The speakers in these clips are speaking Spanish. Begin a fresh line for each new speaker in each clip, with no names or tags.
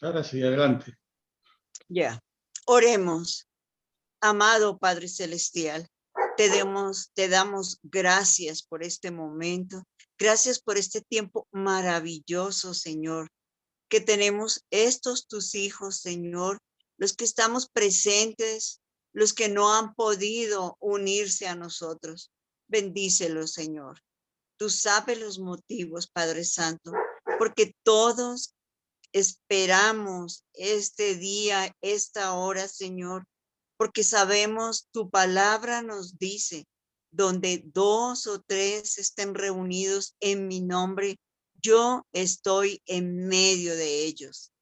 Ahora sí, adelante.
Ya. Oremos. Amado Padre Celestial, te damos gracias por este momento. Gracias por este tiempo maravilloso, Señor, que tenemos estos tus hijos, Señor, los que estamos presentes, los que no han podido unirse a nosotros. Bendícelos, Señor. Tú sabes los motivos, Padre Santo, porque todos esperamos este día, esta hora, Señor, porque sabemos tu palabra nos dice, donde dos o tres estén reunidos en mi nombre, yo estoy en medio de ellos.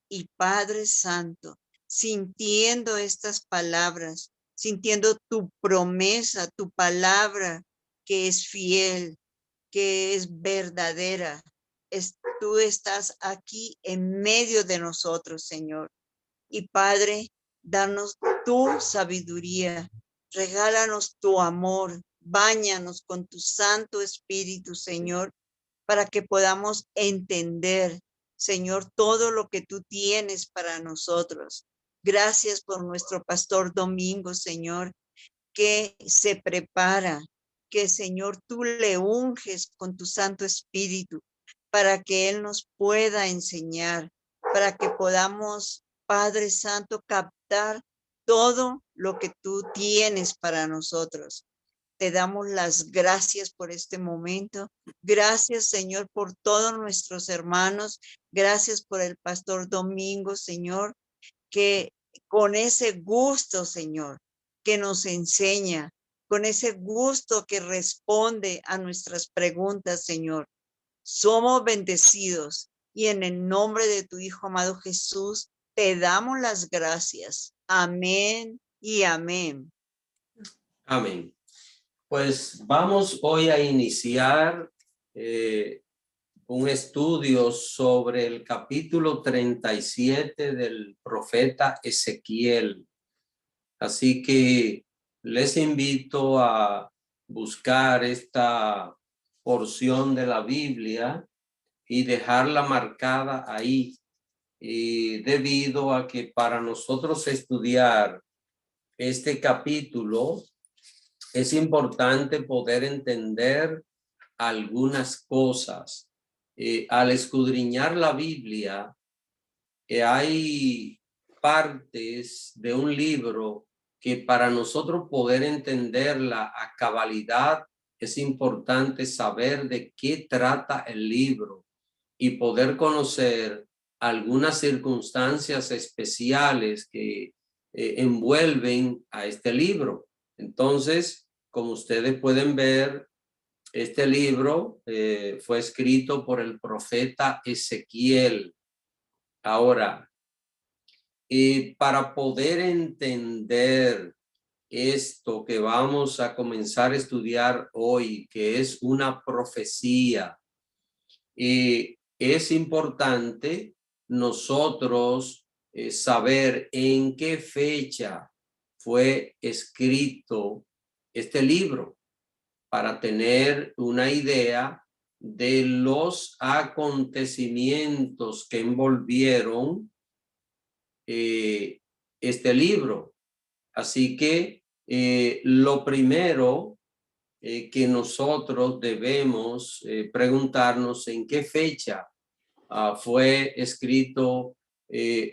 Y Padre Santo, sintiendo estas palabras, sintiendo tu promesa, tu palabra que es fiel, que es verdadera, tú estás aquí en medio de nosotros, Señor. Y Padre, danos tu sabiduría, regálanos tu amor, báñanos con tu Santo Espíritu, Señor, para que podamos entender, Señor, todo lo que tú tienes para nosotros. Gracias por nuestro pastor Domingo, Señor, que se prepara, que Señor, tú le unges con tu Santo Espíritu para que Él nos pueda enseñar, para que podamos, Padre Santo, captar todo lo que tú tienes para nosotros. Te damos las gracias por este momento. Gracias, Señor, por todos nuestros hermanos. Gracias por el pastor Domingo, Señor, que con ese gusto, Señor, que nos enseña, con ese gusto que responde a nuestras preguntas, Señor. Somos bendecidos y en el nombre de tu Hijo amado Jesús, te damos las gracias. Amén y amén.
Amén. Pues vamos hoy a iniciar un estudio sobre el capítulo 37 del profeta Ezequiel. Así que les invito a buscar esta porción de la Biblia y dejarla marcada ahí, debido a que para nosotros estudiar este capítulo es importante poder entender algunas cosas. Al escudriñar la Biblia, hay partes de un libro que para nosotros poder entenderla a cabalidad es importante saber de qué trata el libro y poder conocer algunas circunstancias especiales que envuelven a este libro. Entonces, como ustedes pueden ver, este libro fue escrito por el profeta Ezequiel. Ahora, para poder entender esto que vamos a comenzar a estudiar hoy, que es una profecía, es importante nosotros saber en qué fecha fue escrito este libro para tener una idea de los acontecimientos que envolvieron este libro. Así que lo primero que nosotros debemos preguntarnos en qué fecha fue escrito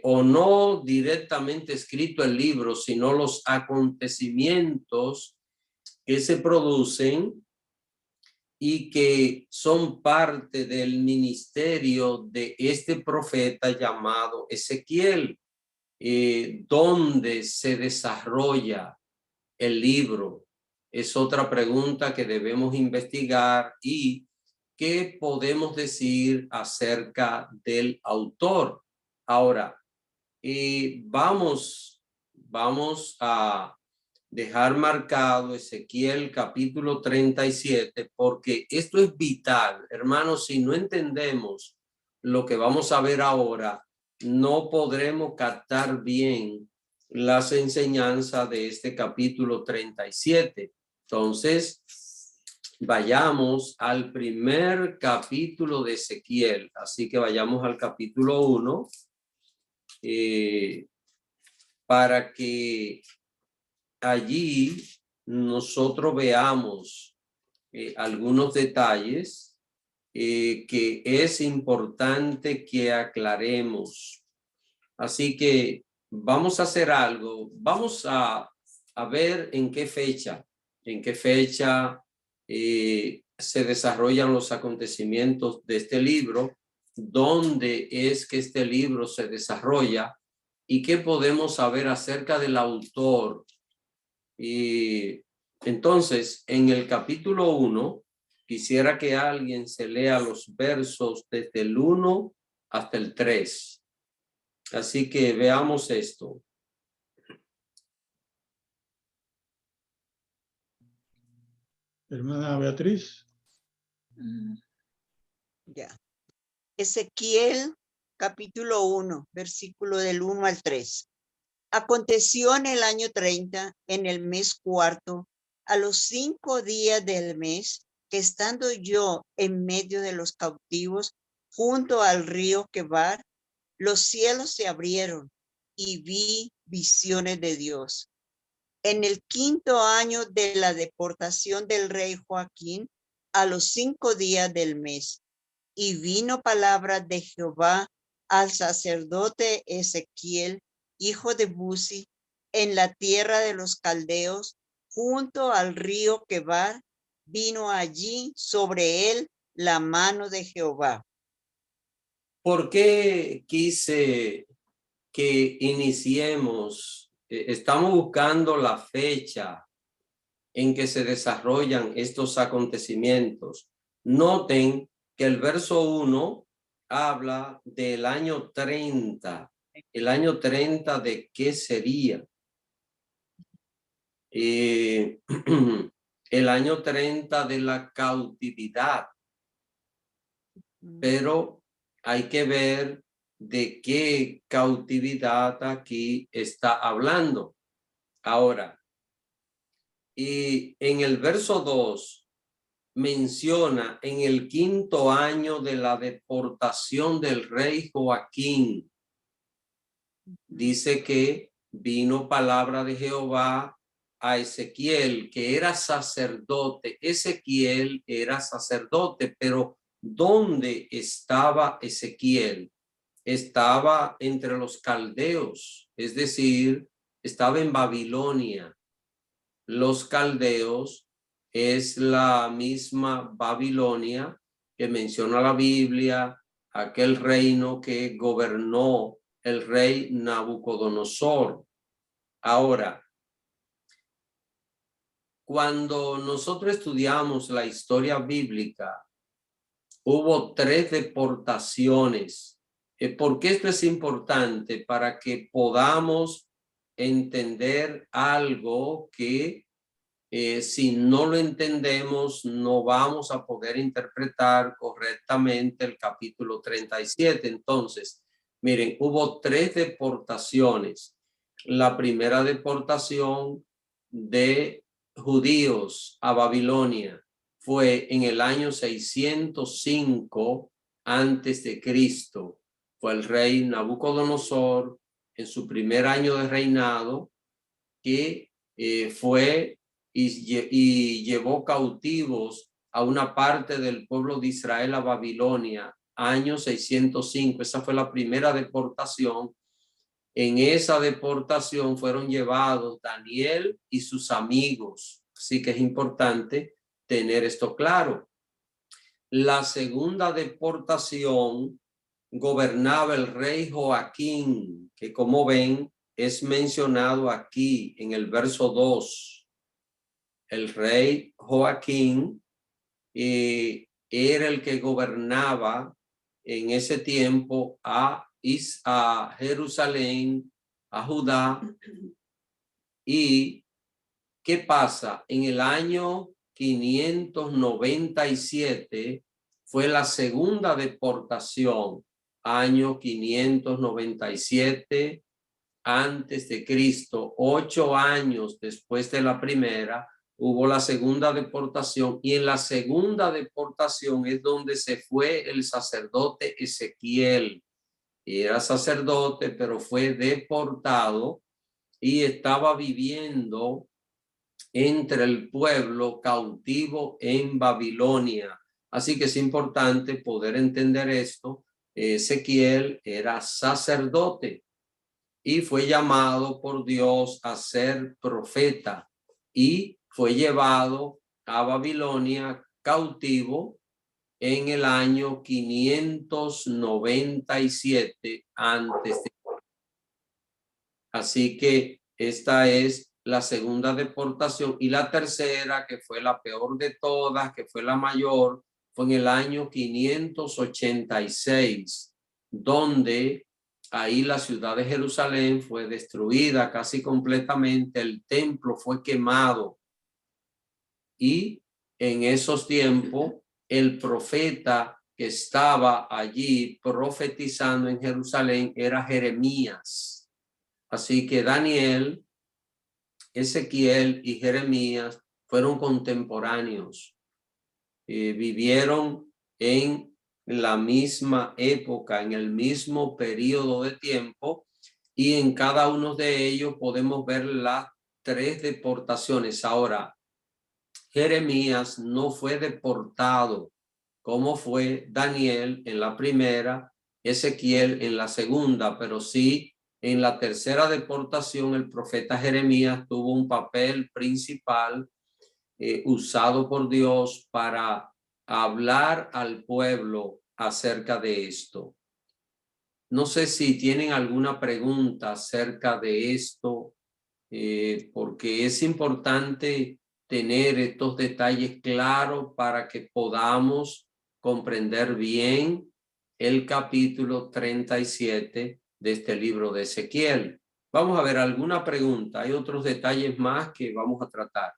o no directamente escrito el libro, sino los acontecimientos que se producen y que son parte del ministerio de este profeta llamado Ezequiel, donde se desarrolla el libro. Es otra pregunta que debemos investigar. ¿Y qué podemos decir acerca del autor? Ahora, vamos a dejar marcado Ezequiel capítulo 37, porque esto es vital, hermanos. Si no entendemos lo que vamos a ver ahora, no podremos captar bien las enseñanzas de este capítulo 37. Entonces, vayamos al primer capítulo de Ezequiel. Así que vayamos al capítulo 1 para que allí nosotros veamos algunos detalles que es importante que aclaremos. Así que vamos a hacer algo. Vamos a ver en qué fecha se desarrollan los acontecimientos de este libro, dónde es que este libro se desarrolla y qué podemos saber acerca del autor. Y entonces, en el capítulo 1, quisiera que alguien se lea los versos desde el 1 hasta el 3. Así que veamos esto.
Hermana Beatriz.
Ya. Ezequiel, capítulo 1, versículo del 1 al 3. Aconteció en el año 30, en el mes cuarto, a los 5 días del mes, que estando yo en medio de los cautivos, junto al río Quebar, los cielos se abrieron y vi visiones de Dios. En el 5º año de la deportación del rey Joaquín, a los 5 días del mes, y vino palabra de Jehová al sacerdote Ezequiel, hijo de Buzi, en la tierra de los caldeos, junto al río Quebar, vino allí sobre él la mano de Jehová.
¿Por qué quise que iniciemos? Estamos buscando la fecha en que se desarrollan estos acontecimientos. Noten que el verso 1 habla del año 30. ¿El año 30 de qué sería? El año 30 de la cautividad. Pero hay que ver de qué cautividad aquí está hablando. Ahora, y en el verso 2 menciona en el 5º año de la deportación del rey Joaquín. Dice que vino palabra de Jehová a Ezequiel, que era sacerdote. Ezequiel era sacerdote, pero ¿dónde estaba Ezequiel? Estaba entre los caldeos, es decir, estaba en Babilonia. Los caldeos es la misma Babilonia que menciona la Biblia, aquel reino que gobernó el rey Nabucodonosor. Ahora, cuando nosotros estudiamos la historia bíblica, hubo 3 deportaciones. ¿Por qué esto es importante? Para que podamos entender algo que si no lo entendemos, no vamos a poder interpretar correctamente el capítulo 37. Entonces, miren, hubo 3 deportaciones. La primera deportación de judíos a Babilonia fue en el año 605 antes de Cristo. Fue el rey Nabucodonosor en su primer año de reinado que fue y llevó cautivos a una parte del pueblo de Israel a Babilonia, año 605. Esa fue la primera deportación. En esa deportación fueron llevados Daniel y sus amigos. Así que es importante tener esto claro. La segunda deportación gobernaba el rey Joaquín, que como ven es mencionado aquí en el verso 2. El rey Joaquín era el que gobernaba en ese tiempo a Jerusalén, a Judá. ¿Y qué pasa? En el año 597 fue la segunda deportación, año 597 antes de Cristo. 8 años después de la primera, hubo la segunda deportación, y en la segunda deportación es donde se fue el sacerdote Ezequiel. y era sacerdote, pero fue deportado y estaba viviendo entre el pueblo cautivo en Babilonia. Así que es importante poder entender esto. Ezequiel era sacerdote y fue llamado por Dios a ser profeta y fue llevado a Babilonia cautivo en el año 597 antes de. Así que esta es la segunda deportación, y la tercera, que fue la peor de todas, que fue la mayor, fue en el año 586, donde ahí la ciudad de Jerusalén fue destruida casi completamente, el templo fue quemado, y en esos tiempos el profeta que estaba allí profetizando en Jerusalén era Jeremías. Así que Daniel, Ezequiel y Jeremías fueron contemporáneos. Vivieron en la misma época, en el mismo periodo de tiempo, y en cada uno de ellos podemos ver las 3 deportaciones. Ahora, Jeremías no fue deportado como fue Daniel en la primera, Ezequiel en la segunda, pero sí en la tercera deportación el profeta Jeremías tuvo un papel principal usado por Dios para hablar al pueblo acerca de esto. No sé si tienen alguna pregunta acerca de esto, porque es importante tener estos detalles claros para que podamos comprender bien el capítulo 37 de este libro de Ezequiel. Vamos a ver alguna pregunta. Hay otros detalles más que vamos a tratar.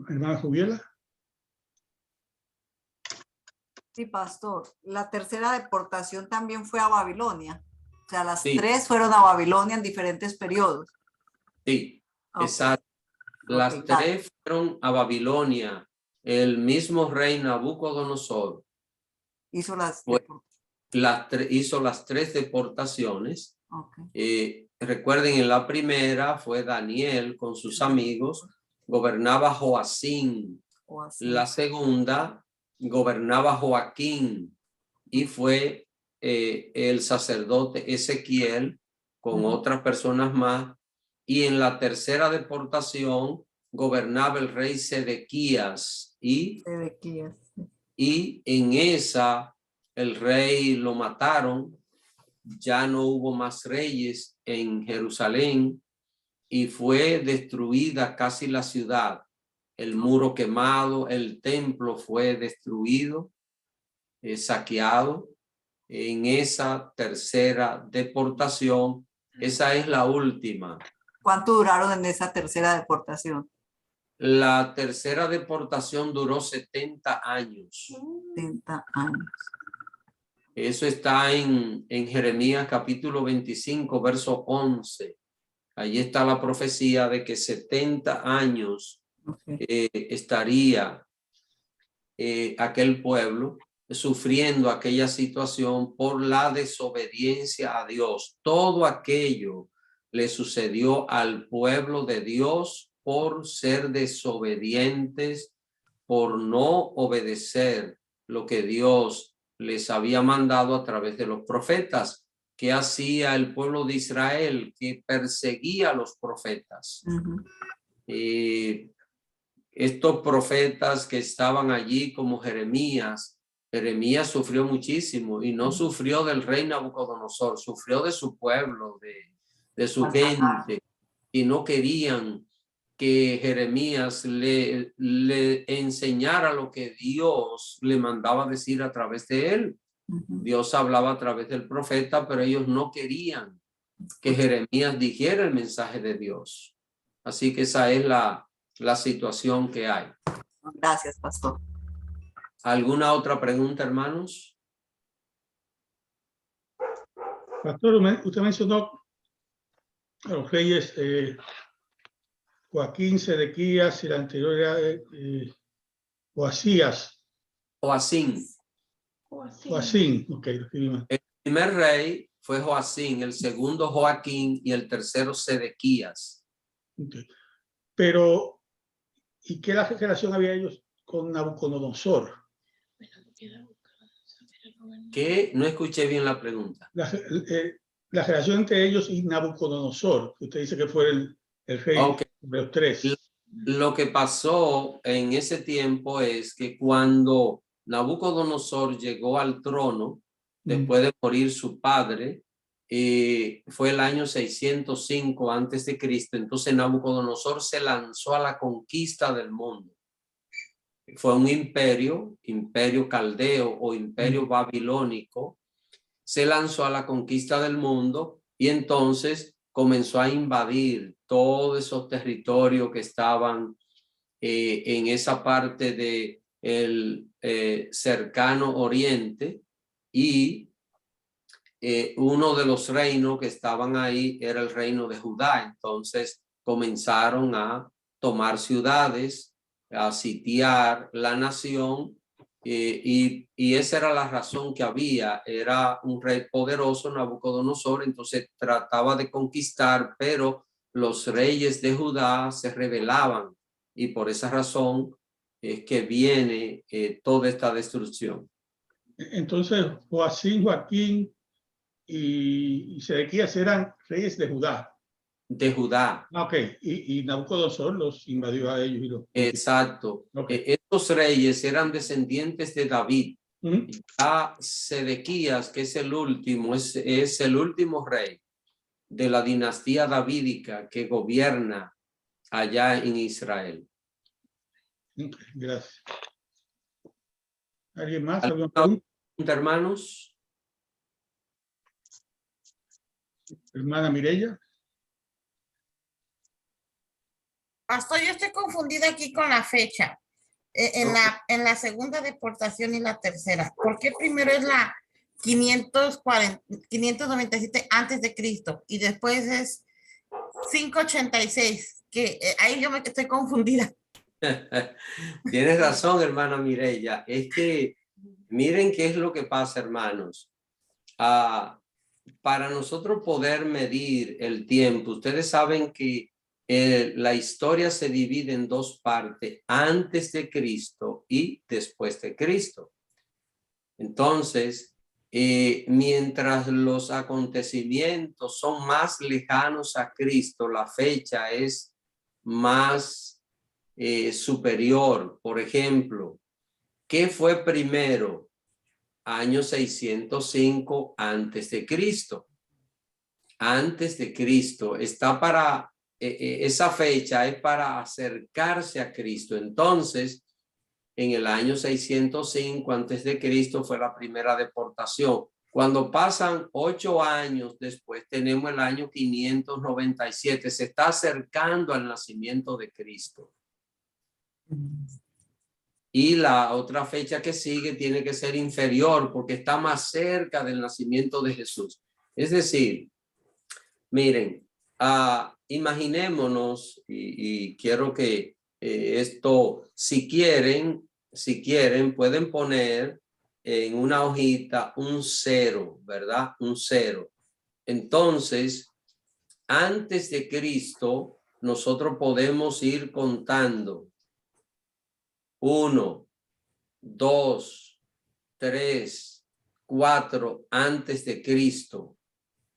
Hermana Jubiela.
Sí, pastor. La tercera deportación también fue a Babilonia. O sea, las
Sí.
3 fueron a Babilonia en diferentes periodos.
Sí,
Okay.
exacto. Las 3 fueron a Babilonia. El mismo rey Nabucodonosor
hizo las
hizo las 3 deportaciones.
Okay.
Recuerden, en la primera fue Daniel con sus amigos, gobernaba Joacín. La segunda gobernaba Joaquín y fue el sacerdote Ezequiel con otras personas más. Y en la tercera deportación gobernaba el rey Sedequías y en esa el rey lo mataron. Ya no hubo más reyes en Jerusalén y fue destruida casi la ciudad. El muro quemado, el templo fue destruido, saqueado en esa tercera deportación. Esa es la última.
¿Cuánto duraron en esa tercera deportación?
La tercera deportación duró 70 años.
70 años.
Eso está en Jeremías capítulo 25, verso 11. Allí está la profecía de que 70 años estaría aquel pueblo sufriendo aquella situación por la desobediencia a Dios. Todo aquello le sucedió al pueblo de Dios por ser desobedientes, por no obedecer lo que Dios les había mandado a través de los profetas. ¿Qué hacía el pueblo de Israel? Que perseguía a los profetas. Estos profetas que estaban allí como Jeremías sufrió muchísimo y no sufrió del rey Nabucodonosor, sufrió de su pueblo, de su gente, y no querían que Jeremías le enseñara lo que Dios le mandaba decir a través de él. Dios hablaba a través del profeta, pero ellos no querían que Jeremías dijera el mensaje de Dios. Así que esa es la situación que hay.
Gracias, pastor.
¿Alguna otra pregunta, hermanos?
Pastor, usted mencionó a los reyes Joaquín, Sedequías y la anterior era Joacías.
Joacín.
Joacín, ok.
El primer rey fue Joacín, el segundo Joaquín y el tercero Sedequías.
Okay. Pero, ¿y qué relación había ellos con Nabucodonosor?
¿Qué? No escuché bien la pregunta.
La relación entre ellos y Nabucodonosor, que usted dice que fue el rey
Okay.
de los tres.
Lo que pasó en ese tiempo es que cuando Nabucodonosor llegó al trono, después de morir su padre, fue el año 605 antes de Cristo. Entonces Nabucodonosor se lanzó a la conquista del mundo. Fue un imperio caldeo o imperio babilónico. Se lanzó a la conquista del mundo y entonces comenzó a invadir todos esos territorios que estaban en esa parte de el cercano oriente, y uno de los reinos que estaban ahí era el reino de Judá. Entonces comenzaron a tomar ciudades, a sitiar la nación, y esa era la razón que había. Era un rey poderoso, Nabucodonosor, entonces trataba de conquistar, pero los reyes de Judá se rebelaban, y por esa razón es que viene toda esta destrucción.
Entonces, Joaquín y Sedequías eran reyes de Judá.
De Judá.
Ok, y Nabucodonosor los invadió a ellos. Y los...
Exacto.
Okay.
Estos reyes eran descendientes de David.
¿Mm?
Ya Sedequías, que es el último, es el último rey de la dinastía davídica que gobierna allá en Israel.
Okay, gracias. ¿Alguien más?
¿Alguna
¿Alguna
pregunta, hermanos?
hermana Mireya?
Pastor, yo estoy confundida aquí con la fecha. En la segunda deportación y la tercera. ¿Por qué primero es la 597 antes de Cristo y después es 586? Que ahí yo me estoy confundida.
Tienes razón, hermana Mireya. Es que miren qué es lo que pasa, hermanos. Para nosotros poder medir el tiempo, ustedes saben que la historia se divide en dos partes: antes de Cristo y después de Cristo. Entonces, mientras los acontecimientos son más lejanos a Cristo, la fecha es más superior. Por ejemplo, ¿qué fue primero? Año 605 antes de Cristo. Antes de Cristo está para esa fecha es para acercarse a Cristo. Entonces, en el año 605 antes de Cristo fue la primera deportación. Cuando pasan 8 años después, tenemos el año 597. Se está acercando al nacimiento de Cristo. Y la otra fecha que sigue tiene que ser inferior porque está más cerca del nacimiento de Jesús. Es decir, miren, imaginémonos, y quiero que esto, si quieren, pueden poner en una hojita un 0, ¿verdad? Un 0. Entonces, antes de Cristo, nosotros podemos ir contando 1, 2, 3, 4 antes de Cristo.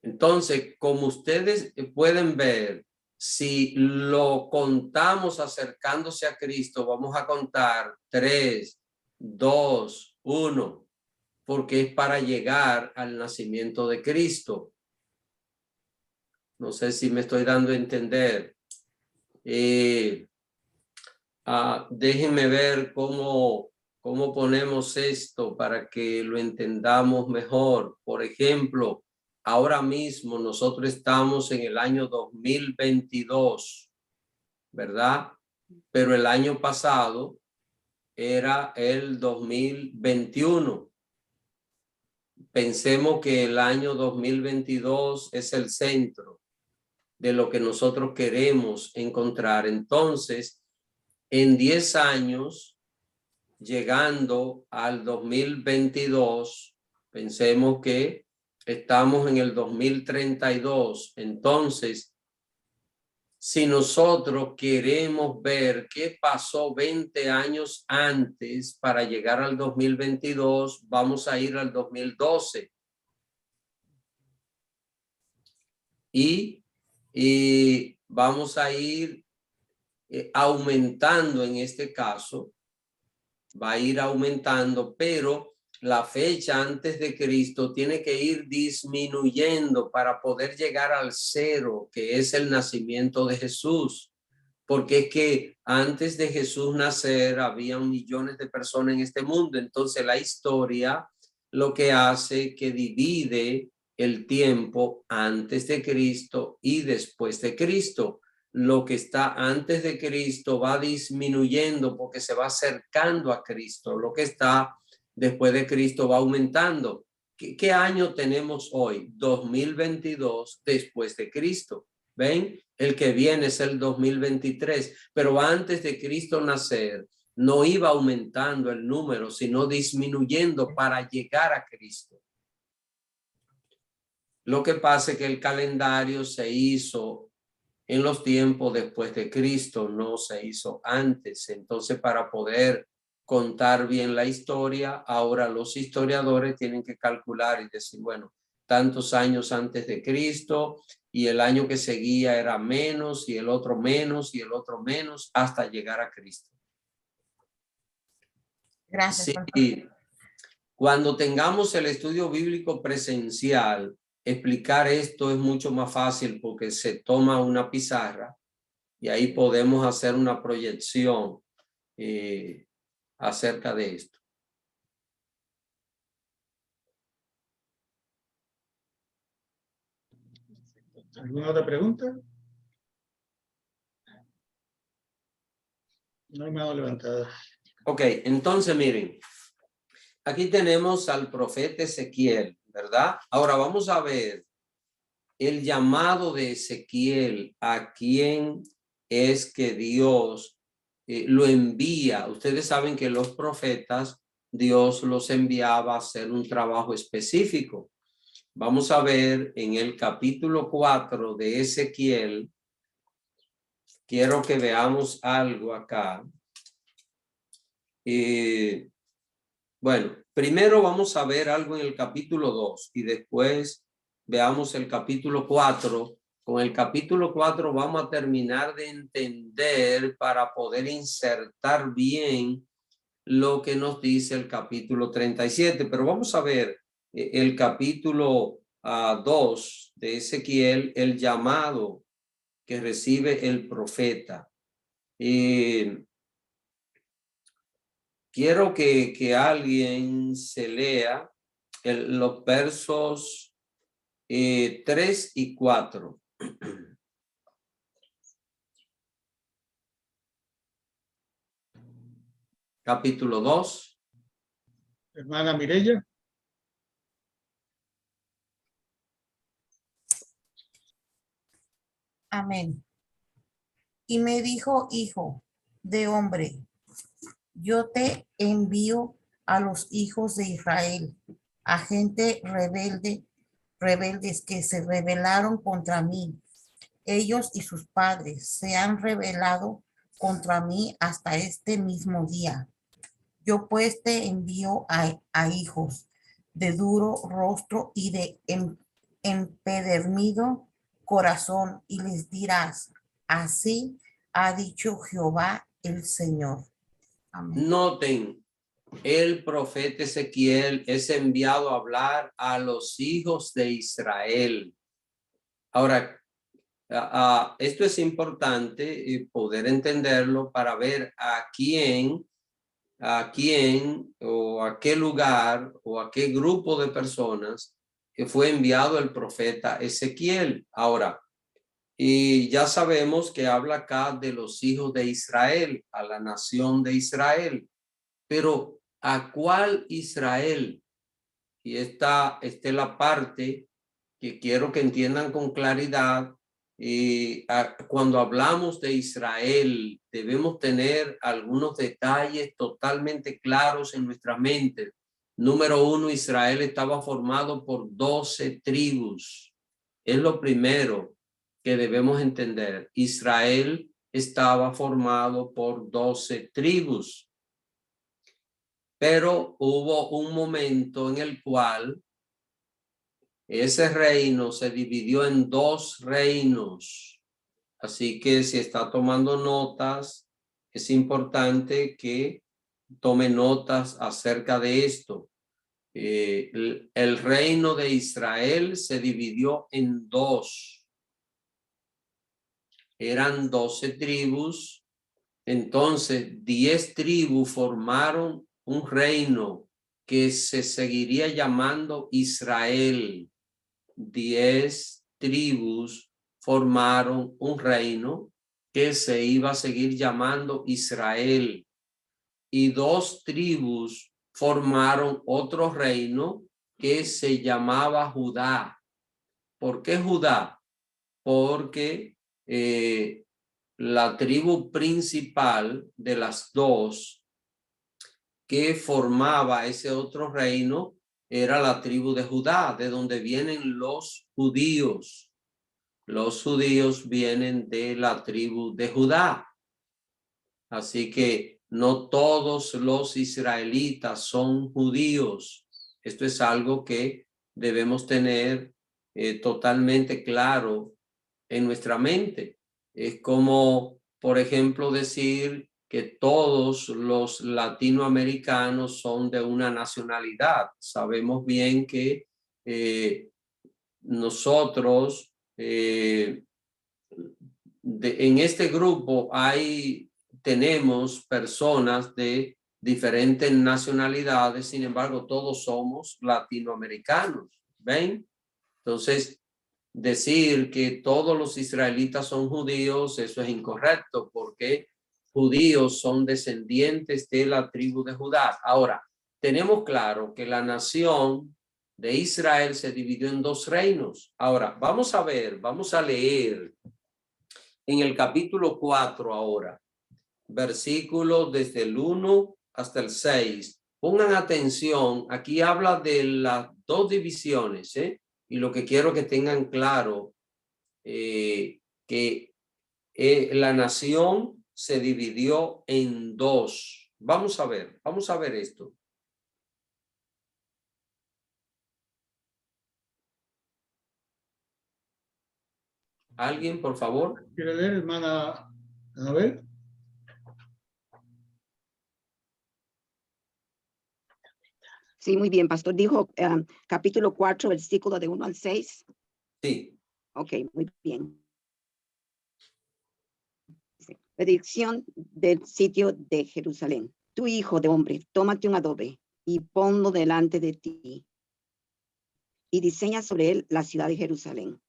Entonces, como ustedes pueden ver, si lo contamos acercándose a Cristo, vamos a contar 3, 2, 1, porque es para llegar al nacimiento de Cristo. No sé si me estoy dando a entender. Déjenme ver cómo ponemos esto para que lo entendamos mejor. Por ejemplo, ahora mismo nosotros estamos en el año 2022, ¿verdad? Pero el año pasado era el 2021. Pensemos que el año 2022 es el centro de lo que nosotros queremos encontrar. Entonces, en 10 años, llegando al 2022, pensemos que Estamos en el 2032. Entonces, si nosotros queremos ver qué pasó 20 años antes para llegar al 2022, vamos a ir al 2012. Y vamos a ir aumentando en este caso, va a ir aumentando, pero la fecha antes de Cristo tiene que ir disminuyendo para poder llegar al 0, que es el nacimiento de Jesús. Porque es que antes de Jesús nacer había millones de personas en este mundo. Entonces la historia lo que hace que divide el tiempo antes de Cristo y después de Cristo. Lo que está antes de Cristo va disminuyendo porque se va acercando a Cristo. Lo que está después de Cristo va aumentando. ¿Qué año tenemos hoy? 2022 después de Cristo. ¿Ven? El que viene es el 2023, pero antes de Cristo nacer no iba aumentando el número, sino disminuyendo para llegar a Cristo. Lo que pasa es que el calendario se hizo en los tiempos después de Cristo, no se hizo antes. Entonces, para poder contar bien la historia, ahora los historiadores tienen que calcular y decir, bueno, tantos años antes de Cristo y el año que seguía era menos y el otro menos y el otro menos hasta llegar a Cristo.
Gracias.
Sí, cuando tengamos el estudio bíblico presencial, explicar esto es mucho más fácil porque se toma una pizarra y ahí podemos hacer una proyección acerca de esto.
¿Alguna otra pregunta? No hay mano levantada.
Ok, entonces miren, aquí tenemos al profeta Ezequiel, ¿verdad? Ahora vamos a ver el llamado de Ezequiel, a quién es que Dios lo envía. Ustedes saben que los profetas, Dios los enviaba a hacer un trabajo específico. Vamos a ver en el capítulo 4 de Ezequiel. Quiero que veamos algo acá. Bueno, primero vamos a ver algo en el capítulo 2 y después veamos el capítulo 4. Con el capítulo 4 vamos a terminar de entender para poder insertar bien lo que nos dice el capítulo 37. Pero vamos a ver el capítulo 2 de Ezequiel, el llamado que recibe el profeta. Quiero que alguien se lea los versos 3 y 4. Capítulo 2.
Hermana Mireya.
Amén. Y me dijo, hijo de hombre, yo te envío a los hijos de Israel, a gente rebeldes que se rebelaron contra mí. Ellos y sus padres se han rebelado contra mí hasta este mismo día. Yo pues te envío a hijos de duro rostro y de empedernido corazón, y les dirás, así ha dicho Jehová el Señor. Amén.
Noten, el profeta Ezequiel es enviado a hablar a los hijos de Israel. Ahora, esto es importante poder entenderlo para ver a quién o a qué lugar o a qué grupo de personas que fue enviado el profeta Ezequiel. Ahora, y ya sabemos que habla acá de los hijos de Israel, a la nación de Israel, pero ¿a cuál Israel? Y esta es la parte que quiero que entiendan con claridad. Cuando hablamos de Israel, debemos tener algunos detalles totalmente claros en nuestra mente. Número uno, Israel estaba formado por 12 tribus. Es lo primero que debemos entender. Israel estaba formado por 12 tribus. Pero hubo un momento en el cual ese reino se dividió en 2 reinos. Así que si está tomando notas, es importante que tome notas acerca de esto. El reino de Israel se dividió en 2. Eran 12 tribus. Entonces 10 tribus formaron un reino que se seguiría llamando Israel. 10 tribus formaron un reino que se iba a seguir llamando Israel. Y 2 tribus formaron otro reino que se llamaba Judá. ¿Por qué Judá? Porque la tribu principal de las 2 que formaba ese otro reino era la tribu de Judá, de donde vienen los judíos. Los judíos vienen de la tribu de Judá. Así que no todos los israelitas son judíos. Esto es algo que debemos tener totalmente claro en nuestra mente. Es como, por ejemplo, decir que todos los latinoamericanos son de una nacionalidad. Sabemos bien que nosotros, en este grupo tenemos personas de diferentes nacionalidades, sin embargo, todos somos latinoamericanos, ¿ven? Entonces, decir que todos los israelitas son judíos, eso es incorrecto, porque judíos son descendientes de la tribu de Judá. Ahora, tenemos claro que la nación de Israel se dividió en 2 reinos. Ahora, vamos a leer en el capítulo 4 ahora, versículos desde el 1 hasta el 6. Pongan atención, aquí habla de las 2 divisiones, y lo que quiero que tengan claro, que la nación se dividió en 2. Vamos a ver esto. ¿Alguien, por favor?
¿Quiere leer, hermana Anabel?
Sí, muy bien, pastor. Dijo capítulo 4, versículo de 1 al 6.
Sí.
Ok, muy bien. Predicción del sitio de Jerusalén. Tu hijo de hombre, tómate un adobe y ponlo delante de ti. Y diseña sobre él la ciudad de Jerusalén.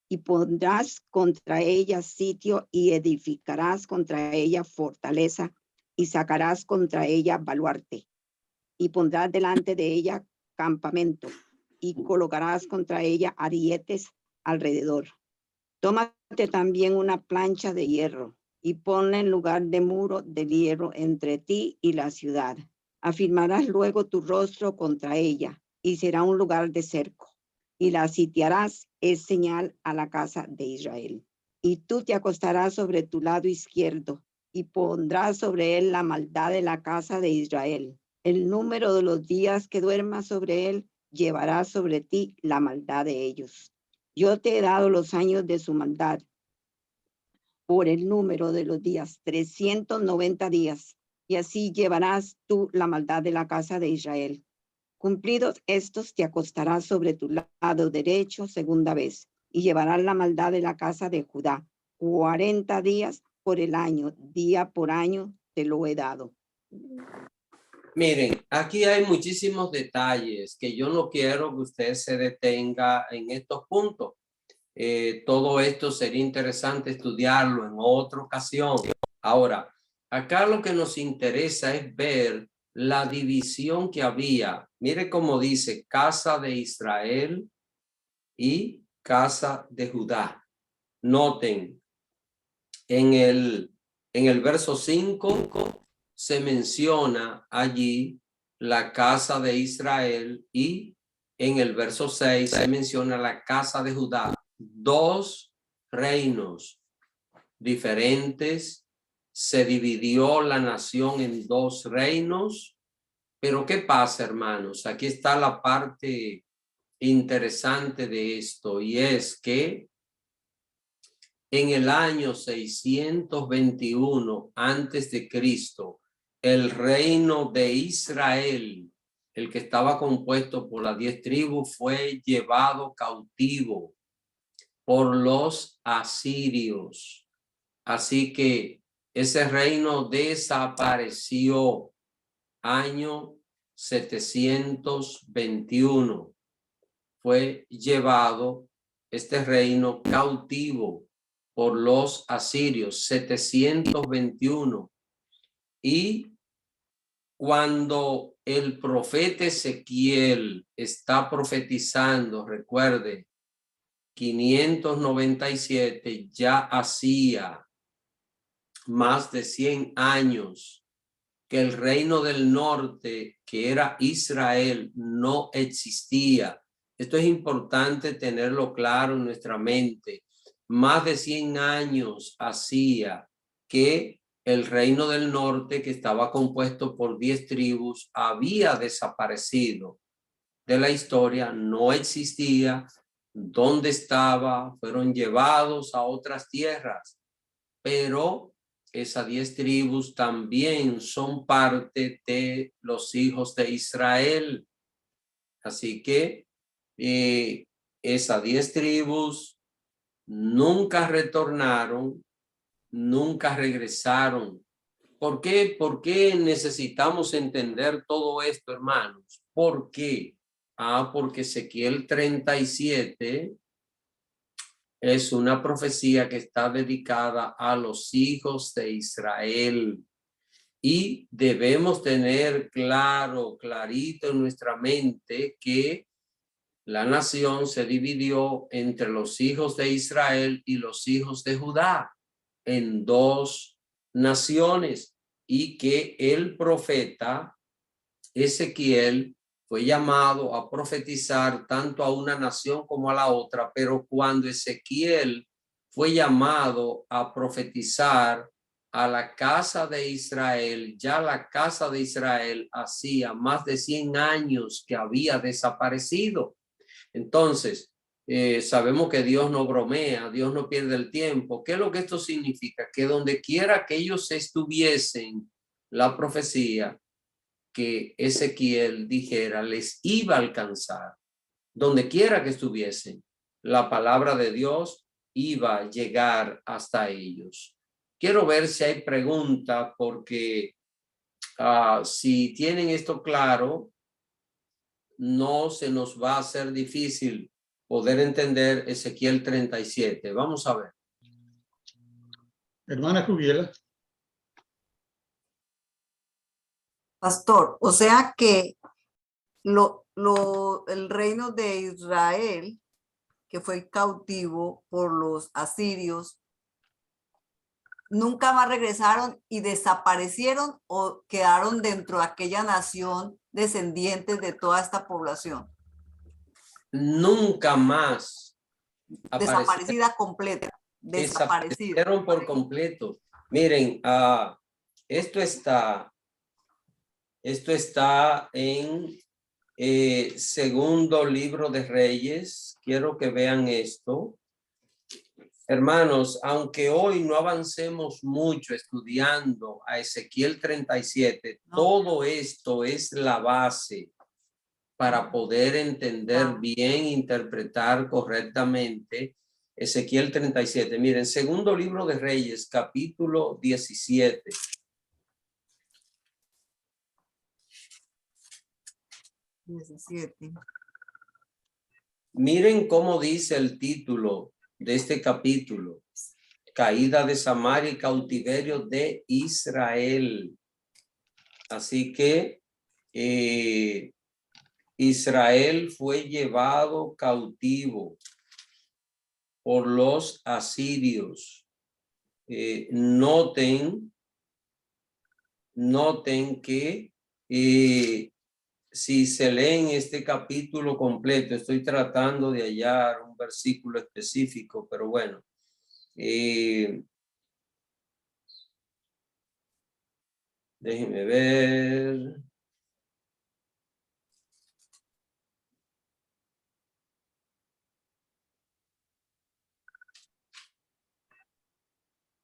Y pondrás contra ella sitio y edificarás contra ella fortaleza y sacarás contra ella baluarte. Y pondrás delante de ella campamento y colocarás contra ella arietes alrededor. Tómate también una plancha de hierro y ponla en lugar de muro de hierro entre ti y la ciudad. Afirmarás luego tu rostro contra ella y será un lugar de cerco. Y la sitiarás, es señal a la casa de Israel. Y tú te acostarás sobre tu lado izquierdo y pondrás sobre él la maldad de la casa de Israel. El número de los días que duermas sobre él llevará sobre ti la maldad de ellos. Yo te he dado los años de su maldad por el número de los días, 390 días, y así llevarás tú la maldad de la casa de Israel. Cumplidos estos, te acostarás sobre tu lado derecho segunda vez, y llevarás la maldad de la casa de Judá. 40 días por el año, día por año, te lo he dado.
Miren, aquí hay muchísimos detalles que yo no quiero que usted se detenga en estos puntos. Todo esto sería interesante estudiarlo en otra ocasión. Ahora, acá lo que nos interesa es ver la división que había. Mire cómo dice, casa de Israel y casa de Judá. Noten, en el verso 5 se menciona allí la casa de Israel, y en el verso 6 se menciona la casa de Judá. Dos reinos diferentes. Se dividió la nación en dos reinos. Pero ¿qué pasa, hermanos? Aquí está la parte interesante de esto, y es que en el año 621 antes de Cristo, el reino de Israel, el que estaba compuesto por las 10 tribus, fue llevado cautivo por los asirios. Así que ese reino desapareció. Año 721 fue llevado este reino cautivo por los asirios. 721. Y cuando el profeta Ezequiel está profetizando, recuerde, 597, ya hacía más de 100 años que el reino del norte, que era Israel, no existía. Esto es importante tenerlo claro en nuestra mente. Más de 100 años hacía que el reino del norte, que estaba compuesto por 10 tribus, había desaparecido de la historia, no existía. ¿Dónde estaba? Fueron llevados a otras tierras, pero esas 10 tribus también son parte de los hijos de Israel. Así que esas 10 tribus nunca retornaron, nunca regresaron. ¿Por qué? ¿Por qué necesitamos entender todo esto, hermanos? ¿Por qué? Porque Ezequiel 37 es una profecía que está dedicada a los hijos de Israel, y debemos tener clarito en nuestra mente que la nación se dividió entre los hijos de Israel y los hijos de Judá, en dos naciones, y que el profeta Ezequiel fue llamado a profetizar tanto a una nación como a la otra. Pero cuando Ezequiel fue llamado a profetizar a la casa de Israel, ya la casa de Israel hacía más de 100 años que había desaparecido. Entonces, sabemos que Dios no bromea, Dios no pierde el tiempo. ¿Qué es lo que esto significa? Que donde quiera que ellos estuviesen, la profecía que Ezequiel dijera les iba a alcanzar. Donde quiera que estuviesen, la palabra de Dios iba a llegar hasta ellos. Quiero ver si hay pregunta, porque si tienen esto claro, no se nos va a hacer difícil poder entender Ezequiel 37. Vamos a ver.
Hermana Jubiela.
Pastor, o sea que el reino de Israel, que fue cautivo por los asirios, nunca más regresaron y desaparecieron, o quedaron dentro de aquella nación descendientes de toda esta población.
Nunca más
Desaparecida completa.
desaparecieron por completo. Miren, esto está en segundo libro de Reyes. Quiero que vean esto. Hermanos, aunque hoy no avancemos mucho estudiando a Ezequiel 37, todo esto es la base para poder entender bien, interpretar correctamente Ezequiel 37. Miren, segundo libro de Reyes, capítulo 17. Miren cómo dice el título de este capítulo: caída de Samaria y cautiverio de Israel. Así que Israel fue llevado cautivo por los asirios. Noten que si se leen este capítulo completo, estoy tratando de hallar un versículo específico, pero bueno. Déjenme ver.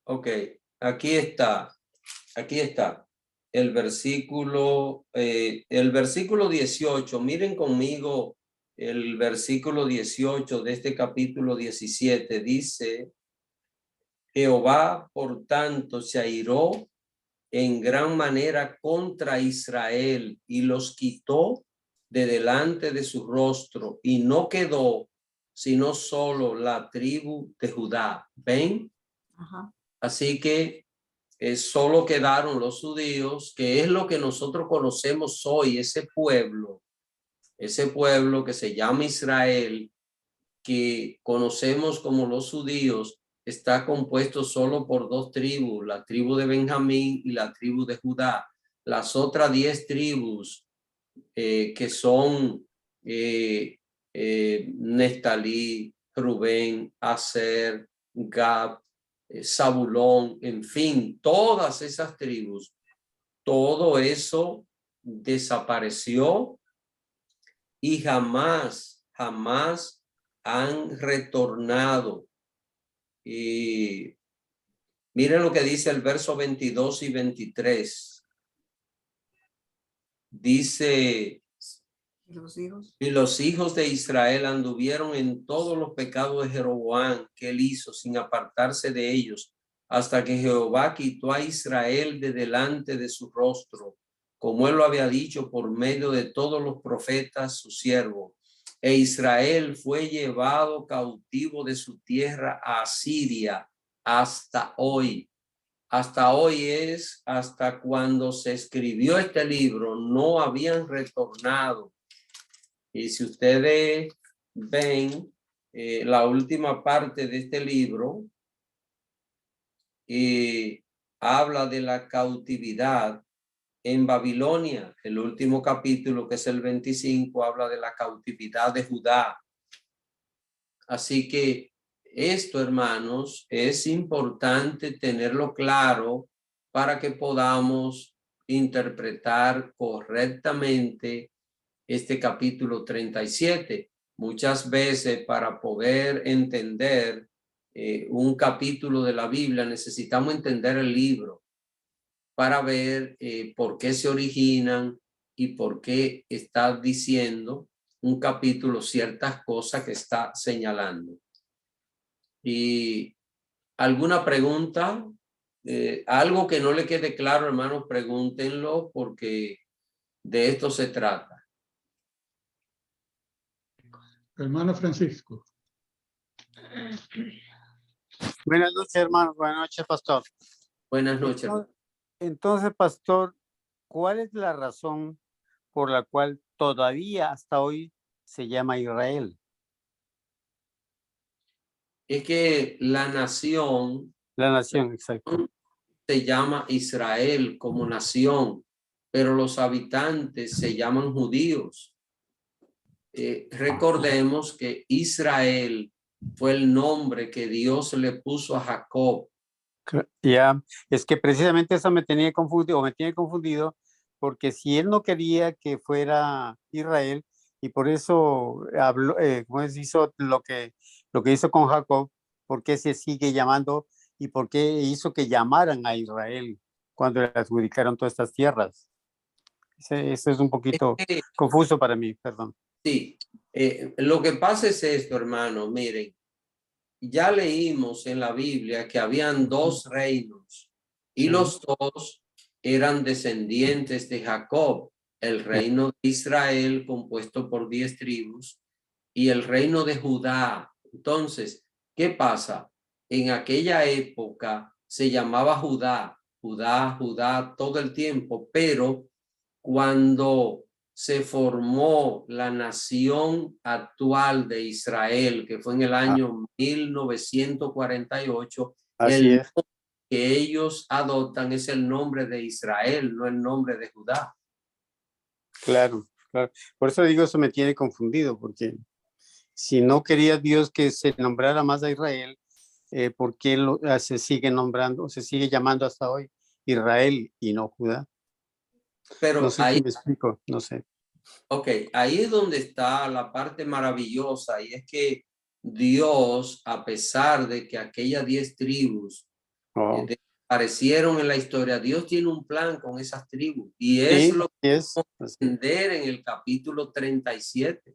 Ok, aquí está. Aquí está. El versículo 18. Miren conmigo el versículo 18 de este capítulo 17. Dice: Jehová, por tanto, se airó en gran manera contra Israel y los quitó de delante de su rostro, y no quedó sino solo la tribu de Judá. ¿Ven?
Ajá.
Así que solo quedaron los judíos, que es lo que nosotros conocemos hoy, ese pueblo que se llama Israel, que conocemos como los judíos, está compuesto solo por dos tribus, la tribu de Benjamín y la tribu de Judá. Las otras 10 tribus que son Neftalí, Rubén, Aser, Gad, Zabulón, en fin, todas esas tribus, todo eso desapareció y jamás han retornado. Y miren lo que dice el verso 22 y 23. Dice:
¿Y los hijos?
y los hijos de Israel anduvieron en todos los pecados de Jeroboam que él hizo, sin apartarse de ellos, hasta que Jehová quitó a Israel de delante de su rostro, como él lo había dicho por medio de todos los profetas, su siervo. E Israel fue llevado cautivo de su tierra a Asiria hasta hoy. Hasta hoy es, hasta cuando se escribió este libro, no habían retornado. Y si ustedes ven la última parte de este libro, habla de la cautividad en Babilonia. El último capítulo, que es el 25, habla de la cautividad de Judá. Así que esto, hermanos, es importante tenerlo claro para que podamos interpretar correctamente este capítulo 37. Muchas veces, para poder entender un capítulo de la Biblia, necesitamos entender el libro para ver por qué se originan y por qué está diciendo un capítulo ciertas cosas que está señalando. Y alguna pregunta, algo que no le quede claro, hermanos, pregúntenlo, porque de esto se trata.
Hermano Francisco.
Buenas noches, hermano. Buenas noches, pastor.
Buenas noches.
Entonces, pastor, ¿cuál es la razón por la cual todavía hasta hoy se llama Israel?
Es que la nación
La nación, exacto.
se llama Israel como nación, pero los habitantes se llaman judíos. Recordemos que Israel fue el nombre que Dios le puso a Jacob.
Ya, es que precisamente eso me tenía confundido, porque si él no quería que fuera Israel, y por eso habló, pues hizo lo que hizo con Jacob, ¿por qué se sigue llamando y por qué hizo que llamaran a Israel cuando le adjudicaron todas estas tierras? Eso es un poquito confuso para mí, perdón.
Sí, lo que pasa es esto, hermano, miren, ya leímos en la Biblia que habían dos reinos y
Sí.
los dos eran descendientes de Jacob, el reino de Israel compuesto por 10 tribus y el reino de Judá. Entonces, ¿qué pasa? En aquella época se llamaba Judá todo el tiempo, pero cuando se formó la nación actual de Israel, que fue en el año 1948,
Así es.
que ellos adoptan es el nombre de Israel, no el nombre de Judá.
Claro. claro. Por eso digo, eso me tiene confundido, porque si no quería Dios que se nombrara más a Israel, ¿por qué se sigue nombrando, se sigue llamando hasta hoy Israel y no Judá?
Pero
No sé
ahí,
si me explico, no sé.
ok, ahí es donde está la parte maravillosa, y es que Dios, a pesar de que aquellas 10 tribus
Oh.
desaparecieron en la historia, Dios tiene un plan con esas tribus, y es
Sí,
lo
sí es.
que
Así.
entender en el capítulo 37.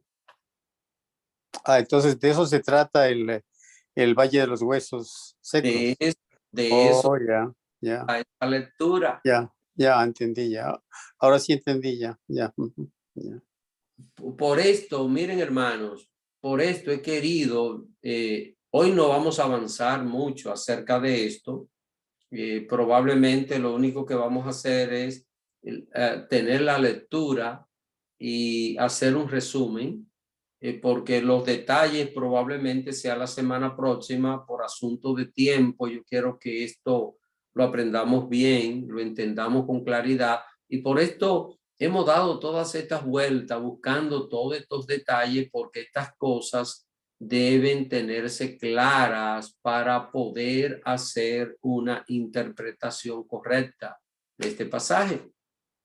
Entonces de eso se trata el Valle de los Huesos Secos.
De eso,
Oh, ya,
a esta lectura.
ya entendí, ya. Ahora sí entendí, ya.
Por esto, miren hermanos, por esto he querido, hoy no vamos a avanzar mucho acerca de esto. Probablemente lo único que vamos a hacer es tener la lectura y hacer un resumen, porque los detalles probablemente sea la semana próxima por asunto de tiempo. Yo quiero que esto lo aprendamos bien, lo entendamos con claridad, y por esto hemos dado todas estas vueltas buscando todos estos detalles, porque estas cosas deben tenerse claras para poder hacer una interpretación correcta de este pasaje.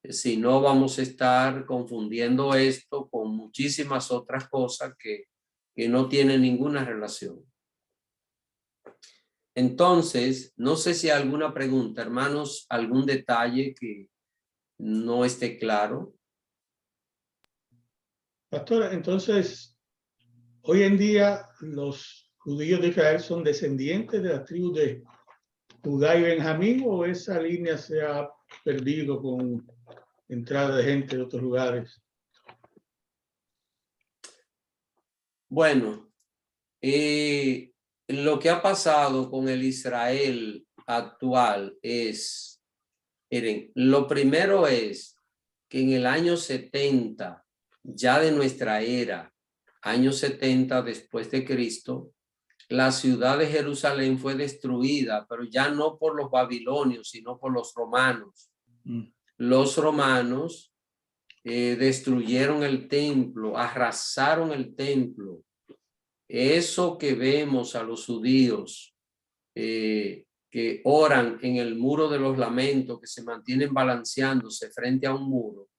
Si no, vamos a estar confundiendo esto con muchísimas otras cosas que no tienen ninguna relación. Entonces, no sé si hay alguna pregunta, hermanos, algún detalle que no esté claro.
Pastor, entonces, hoy en día los judíos de Israel son descendientes de las tribus de Judá y Benjamín, ¿o esa línea se ha perdido con entrada de gente de otros lugares?
Bueno, lo que ha pasado con el Israel actual es, miren, lo primero es que en el año 70, ya de nuestra era, año 70 después de Cristo, la ciudad de Jerusalén fue destruida, pero ya no por los babilonios, sino por los romanos. Los romanos destruyeron el templo, arrasaron el templo. Eso que vemos a los judíos que oran en el muro de los lamentos, que se mantienen balanceándose frente a un muro,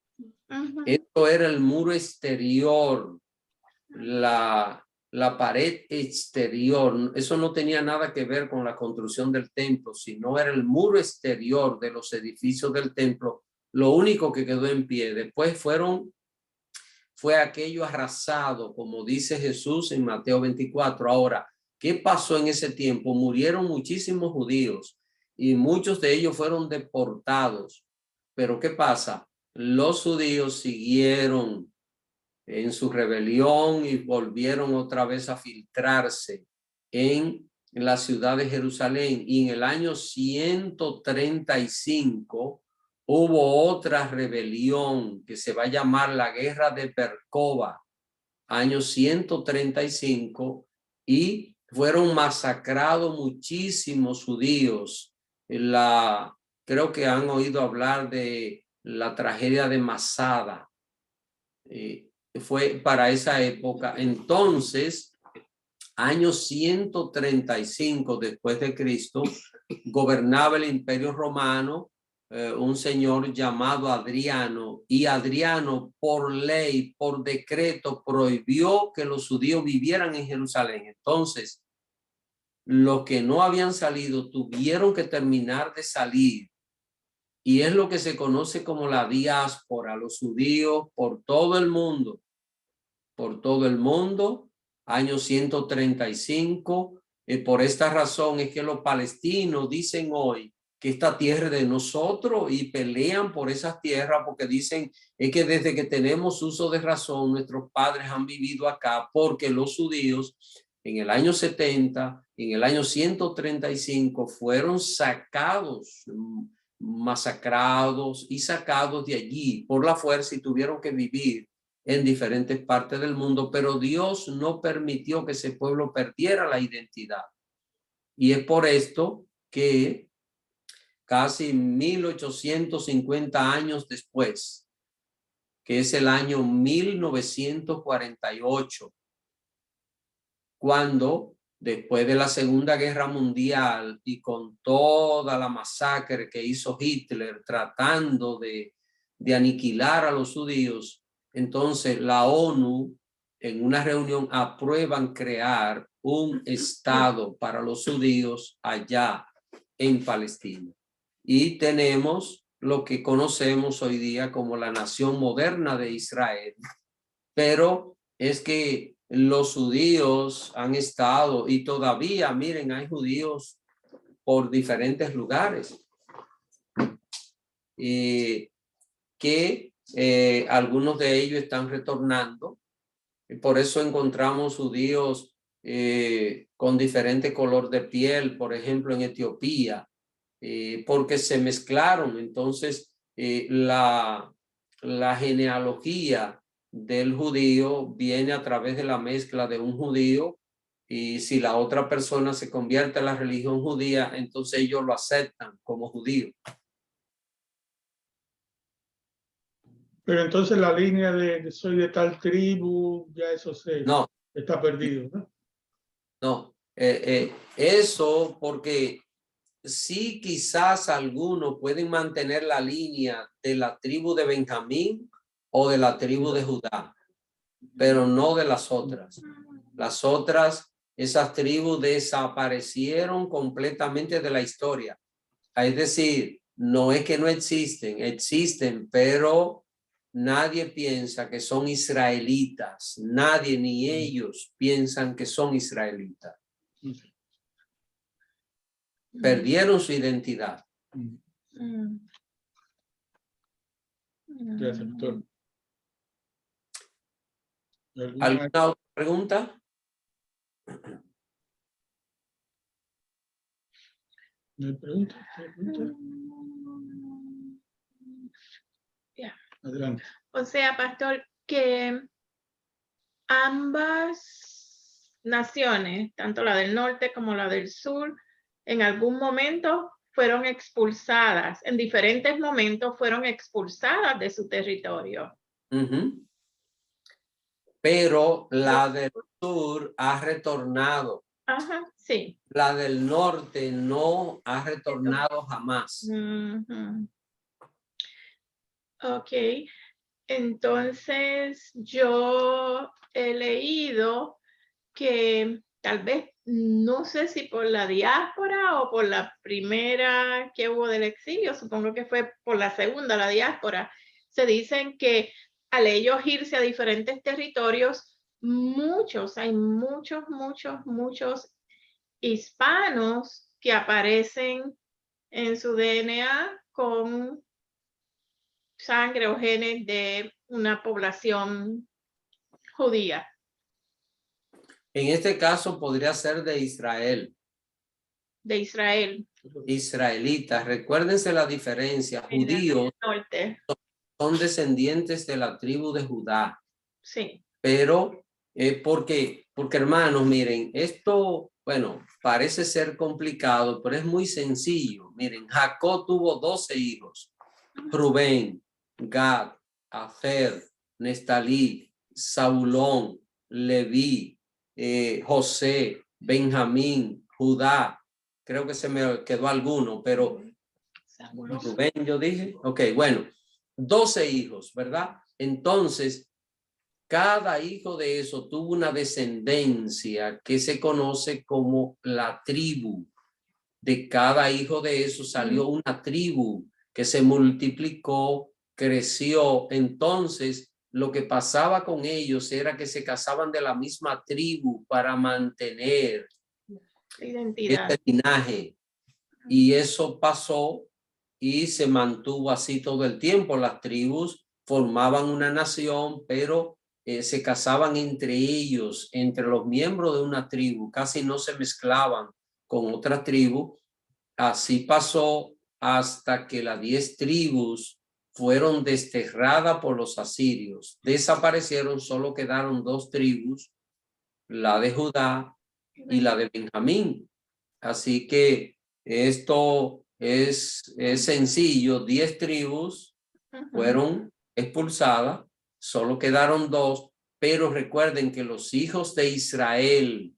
esto era el muro exterior, la pared exterior. Eso no tenía nada que ver con la construcción del templo, sino era el muro exterior de los edificios del templo, lo único que quedó en pie. Después fue aquello arrasado, como dice Jesús en Mateo 24. Ahora, ¿qué pasó en ese tiempo? Murieron muchísimos judíos y muchos de ellos fueron deportados. Pero ¿qué pasa? Los judíos siguieron en su rebelión y volvieron otra vez a filtrarse en la ciudad de Jerusalén. Y en el año 135 hubo otra rebelión que se va a llamar la Guerra de Bar Coba, año 135, y fueron masacrados muchísimos judíos. Creo que han oído hablar de la tragedia de Masada. Fue para esa época. Entonces, año 135 después de Cristo, gobernaba el Imperio Romano un señor llamado Adriano, y Adriano por ley, por decreto, prohibió que los judíos vivieran en Jerusalén. Entonces, los que no habían salido tuvieron que terminar de salir, y es lo que se conoce como la diáspora, los judíos por todo el mundo, año 135. Por esta razón es que los palestinos dicen hoy que esta tierra es de nosotros, y pelean por esas tierras, porque dicen es que desde que tenemos uso de razón, nuestros padres han vivido acá, porque los judíos en el año 70, en el año 135, fueron sacados, masacrados y sacados de allí por la fuerza, y tuvieron que vivir en diferentes partes del mundo, pero Dios no permitió que ese pueblo perdiera la identidad. Y es por esto que casi 1850 años después que es el año 1948, cuando después de la Segunda Guerra Mundial y con toda la masacre que hizo Hitler tratando de aniquilar a los judíos, entonces la ONU en una reunión aprueban crear un estado para los judíos allá en Palestina. Y tenemos lo que conocemos hoy día como la nación moderna de Israel. Pero es que los judíos han estado y todavía, miren, hay judíos por diferentes lugares. Que algunos de ellos están retornando. Por eso encontramos judíos con diferente color de piel, por ejemplo, en Etiopía, porque se mezclaron. Entonces, la genealogía del judío viene a través de la mezcla de un judío, y si la otra persona se convierte a la religión judía, entonces ellos lo aceptan como judío.
Pero entonces la línea de soy de tal tribu, ya eso
No,
está perdido, ¿no?
no. Eso porque sí, quizás algunos pueden mantener la línea de la tribu de Benjamín o de la tribu de Judá, pero no de las otras. Las otras, esas tribus desaparecieron completamente de la historia. Es decir, no es que no existen, existen, pero nadie piensa que son israelitas. Nadie ni ellos piensan que son israelitas. Perdieron su identidad.
Gracias, doctor.
¿Alguna otra pregunta?
¿No hay pregunta?
Ya.
Adelante.
O sea, pastor, que ambas naciones, tanto la del norte como la del sur, en algún momento fueron expulsadas, en diferentes momentos fueron expulsadas de su territorio.
Pero la del sur ha retornado.
Ajá, sí.
La del norte no ha retornado jamás.
Ok, entonces yo he leído que tal vez, no sé si por la diáspora o por la primera que hubo del exilio, supongo que fue por la segunda, la diáspora, se dicen que al ellos irse a diferentes territorios, hay muchos hispanos que aparecen en su DNA con sangre o genes de una población judía.
En este caso podría ser de Israel.
De Israel.
Israelitas. Recuérdense la diferencia. Judíos son descendientes de la tribu de Judá.
Sí.
Pero, porque hermanos, miren, esto, bueno, parece ser complicado, pero es muy sencillo. Miren, Jacob tuvo 12 hijos. Rubén, Gad, Aser, Nestalí, Zabulón, Leví, José, Benjamín, Judá. Creo que se me quedó alguno, pero Rubén, yo dije. Ok, bueno, 12 hijos, ¿verdad? Entonces, cada hijo de eso tuvo una descendencia que se conoce como la tribu. De cada hijo de eso salió una tribu que se multiplicó, creció. Entonces, lo que pasaba con ellos era que se casaban de la misma tribu para mantener
identidad.
este linaje. Y eso pasó y se mantuvo así todo el tiempo. Las tribus formaban una nación, pero se casaban entre ellos, entre los miembros de una tribu. Casi no se mezclaban con otra tribu. Así pasó hasta que las 10 tribus fueron desterradas por los asirios. Desaparecieron, solo quedaron 2 tribus, la de Judá y la de Benjamín. Así que esto es sencillo. 10 tribus fueron expulsadas solo quedaron 2, pero recuerden que los hijos de Israel,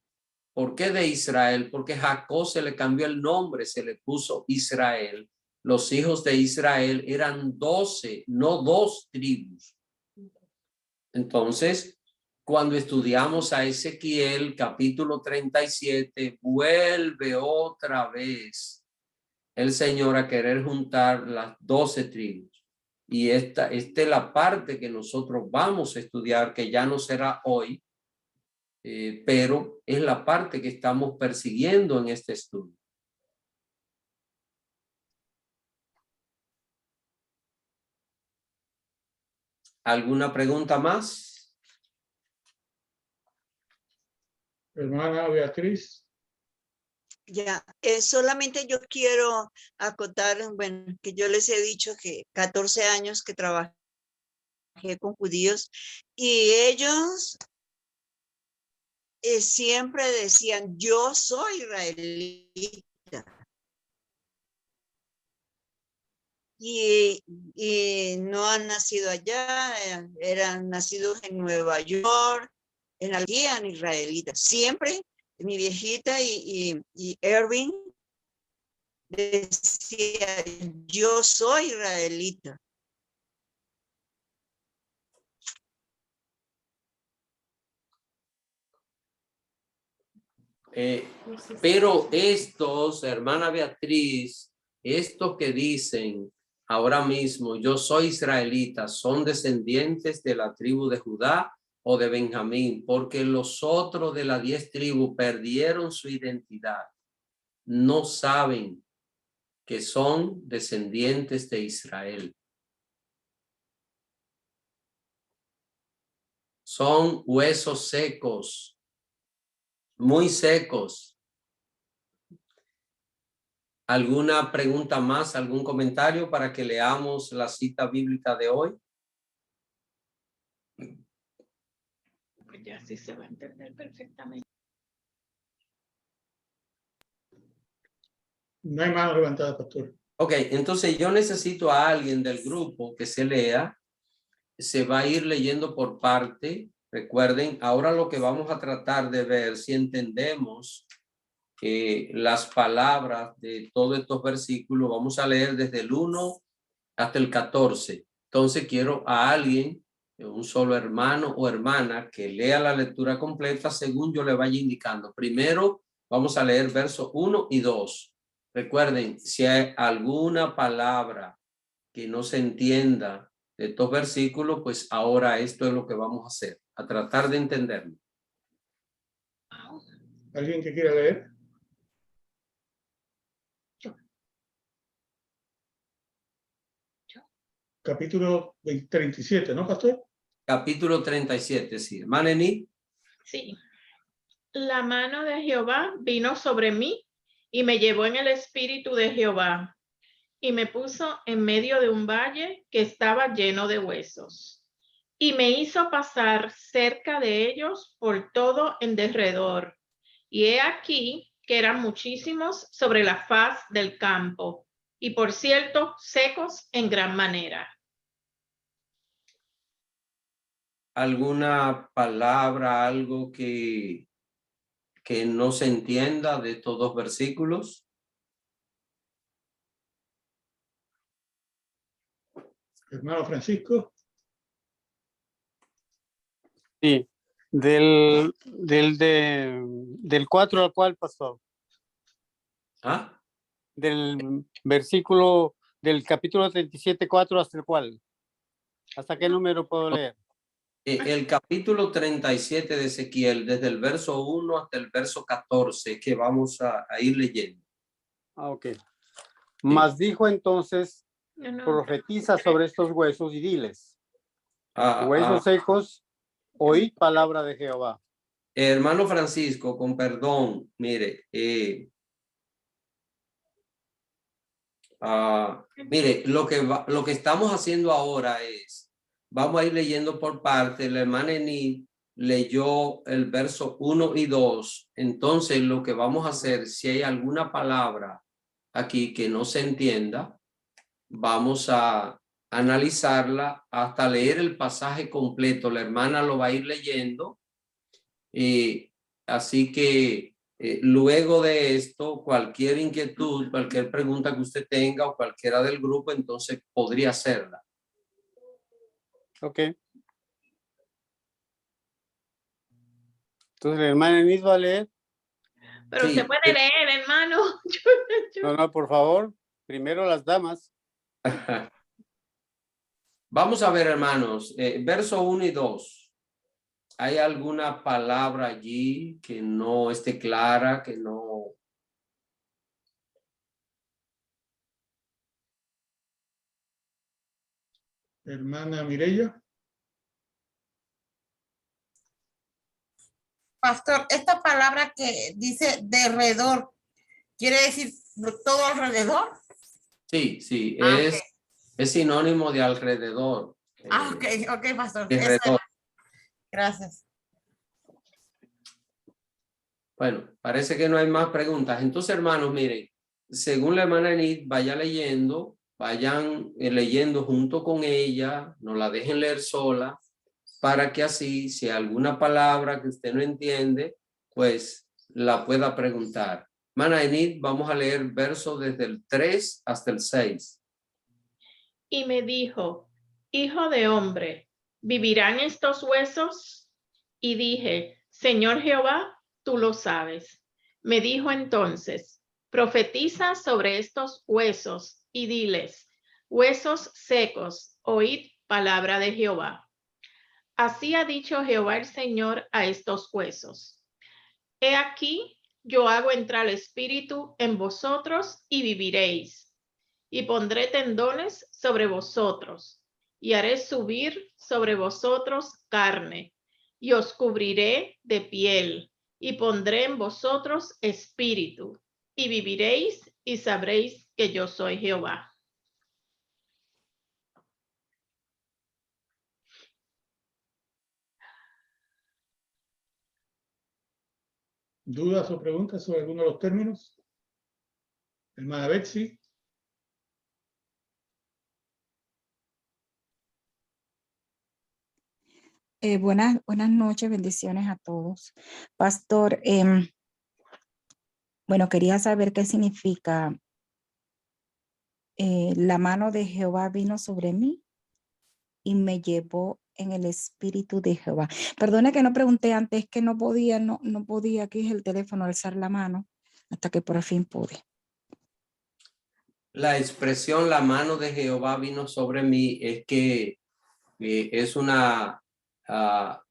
¿por qué de Israel? Porque Jacob se le cambió el nombre, se le puso Israel. Los hijos de Israel eran 12, no 2 tribus. Entonces, cuando estudiamos a Ezequiel, capítulo 37, vuelve otra vez el Señor a querer juntar las 12 tribus. Y esta es la parte que nosotros vamos a estudiar, que ya no será hoy, pero es la parte que estamos persiguiendo en este estudio. ¿Alguna pregunta más?
Hermana Beatriz.
Ya, solamente yo quiero acotar, bueno, que yo les he dicho que 14 años que trabajé con judíos y ellos siempre decían, yo soy israelita. Y no han nacido allá, eran nacidos en Nueva York, en Alquía, en israelitas. Siempre mi viejita y Erwin decía, yo soy israelita.
Pero estos, hermana Beatriz, estos que dicen ahora mismo, yo soy israelita, son descendientes de la tribu de Judá o de Benjamín, porque los otros de las 10 tribus perdieron su identidad. No saben que son descendientes de Israel. Son huesos secos, muy secos. ¿Alguna pregunta más, algún comentario para que leamos la cita bíblica de hoy?
Pues ya sí se va a entender perfectamente.
No hay mano levantada, pastor.
Ok, entonces yo necesito a alguien del grupo que se lea. Se va a ir leyendo por parte. Recuerden, ahora lo que vamos a tratar de ver si entendemos las palabras de todos estos versículos. Vamos a leer desde el 1 hasta el 14. Entonces quiero a alguien, un solo hermano o hermana, que lea la lectura completa según yo le vaya indicando. Primero vamos a leer versos 1 y 2. Recuerden, si hay alguna palabra que no se entienda de estos versículos, pues ahora esto es lo que vamos a hacer, a tratar de entenderlo.
¿Alguien que quiera leer? Capítulo 37, ¿no, pastor?
Capítulo 37, sí. Hermana Eni.
Sí. La mano de Jehová vino sobre mí y me llevó en el espíritu de Jehová y me puso en medio de un valle que estaba lleno de huesos y me hizo pasar cerca de ellos por todo en derredor. Y he aquí que eran muchísimos sobre la faz del campo y por cierto secos en gran manera.
¿Alguna palabra, algo que no se entienda de estos dos versículos?
Hermano Francisco.
Sí, del 4 al cual, pastor.
¿Ah?
Del versículo del capítulo 37, 4 hasta el cual. ¿Hasta qué número puedo leer?
El capítulo 37 de Ezequiel, desde el verso 1 hasta el verso 14, que vamos a ir leyendo.
Ah, ok. Mas dijo entonces, profetiza sobre estos huesos y diles, huesos secos, oíd palabra de Jehová.
Hermano Francisco, con perdón, mire, mire, lo que estamos haciendo ahora es, vamos a ir leyendo por parte. La hermana Eni leyó el verso 1 y 2. Entonces, lo que vamos a hacer, si hay alguna palabra aquí que no se entienda, vamos a analizarla hasta leer el pasaje completo. La hermana lo va a ir leyendo. Así que luego de esto, cualquier inquietud, cualquier pregunta que usted tenga o cualquiera del grupo, entonces podría hacerla.
Ok. Entonces la hermana Enid va a leer.
Pero
Sí.
se puede leer, hermano.
No, no, por favor. Primero las damas.
Vamos a ver, hermanos, verso 1 y 2. ¿Hay alguna palabra allí que no esté clara, que no?
Hermana Mireya.
Pastor, esta palabra que dice derredor, ¿quiere decir todo alrededor?
Sí, sí,
Ah,
es sinónimo de alrededor.
Ok, pastor.
Derredor.
Gracias.
Bueno, parece que no hay más preguntas. Entonces, hermanos, miren, según la hermana Enid, vayan leyendo junto con ella, no la dejen leer sola, para que así, si hay alguna palabra que usted no entiende, pues la pueda preguntar. Hermana Enid, vamos a leer versos desde el 3 hasta el 6.
Y me dijo, hijo de hombre, ¿vivirán estos huesos? Y dije, Señor Jehová, tú lo sabes. Me dijo entonces, profetiza sobre estos huesos y diles, huesos secos, oíd palabra de Jehová. Así ha dicho Jehová el Señor a estos huesos. He aquí, yo hago entrar espíritu en vosotros y viviréis. Y pondré tendones sobre vosotros, y haré subir sobre vosotros carne, y os cubriré de piel, y pondré en vosotros espíritu, y viviréis y sabréis que yo soy Jehová.
¿Dudas o preguntas sobre alguno de los términos? Hermana Betsy.
Buenas noches, bendiciones a todos. Pastor, bueno, quería saber qué significa la mano de Jehová vino sobre mí y me llevó en el espíritu de Jehová. Perdone que no pregunté antes, que no podía, aquí es el teléfono, alzar la mano hasta que por fin pude.
La expresión la mano de Jehová vino sobre mí es que es una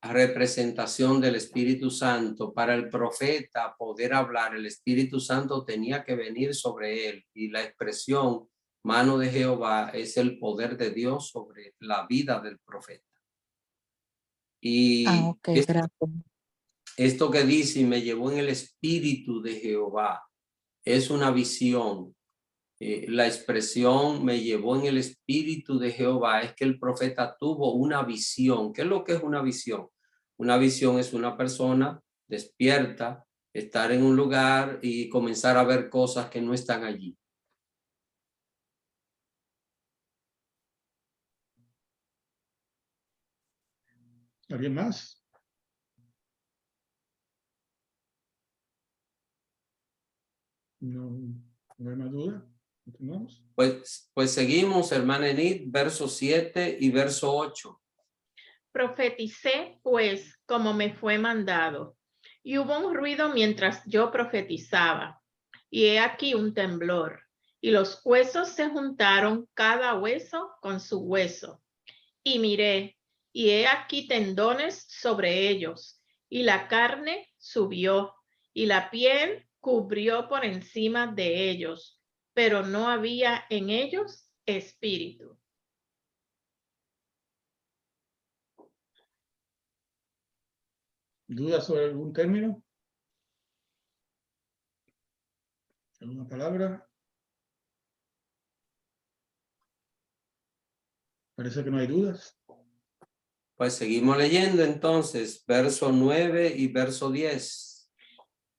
representación del Espíritu Santo. Para el profeta poder hablar, el Espíritu Santo tenía que venir sobre él, y la expresión mano de Jehová es el poder de Dios sobre la vida del profeta. Y
Ok, gracias.
esto que dice, me llevó en el Espíritu de Jehová, es una visión. La expresión me llevó en el espíritu de Jehová es que el profeta tuvo una visión. ¿Qué es lo que es una visión? Una visión es una persona despierta, estar en un lugar y comenzar a ver cosas que no están allí.
¿Alguien más? No hay más duda. Continuamos.
Pues seguimos, hermana Enid, verso 7 y verso 8.
Profeticé, pues, como me fue mandado, y hubo un ruido mientras yo profetizaba, y he aquí un temblor, y los huesos se juntaron cada hueso con su hueso. Y miré, y he aquí tendones sobre ellos, y la carne subió, y la piel cubrió por encima de ellos, pero no había en ellos espíritu.
¿Dudas sobre algún término? ¿Alguna palabra? Parece que no hay dudas.
Pues seguimos leyendo entonces, verso 9 y verso 10.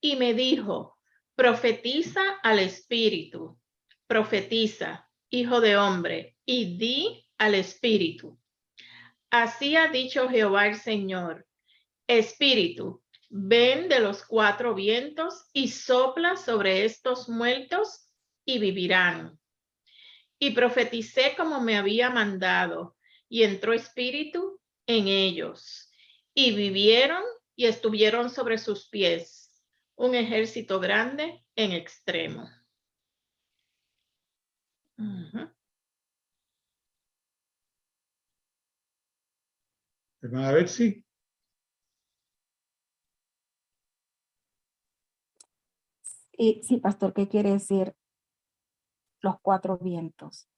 Y me dijo, profetiza al espíritu, profetiza, hijo de hombre, y di al espíritu. Así ha dicho Jehová el Señor. Espíritu, ven de los 4 vientos y sopla sobre estos muertos y vivirán. Y profeticé como me había mandado, y entró espíritu en ellos, y vivieron y estuvieron sobre sus pies, un ejército grande en extremo.
Hermana Betsy.
Y sí, pastor, ¿qué quiere decir los 4 vientos?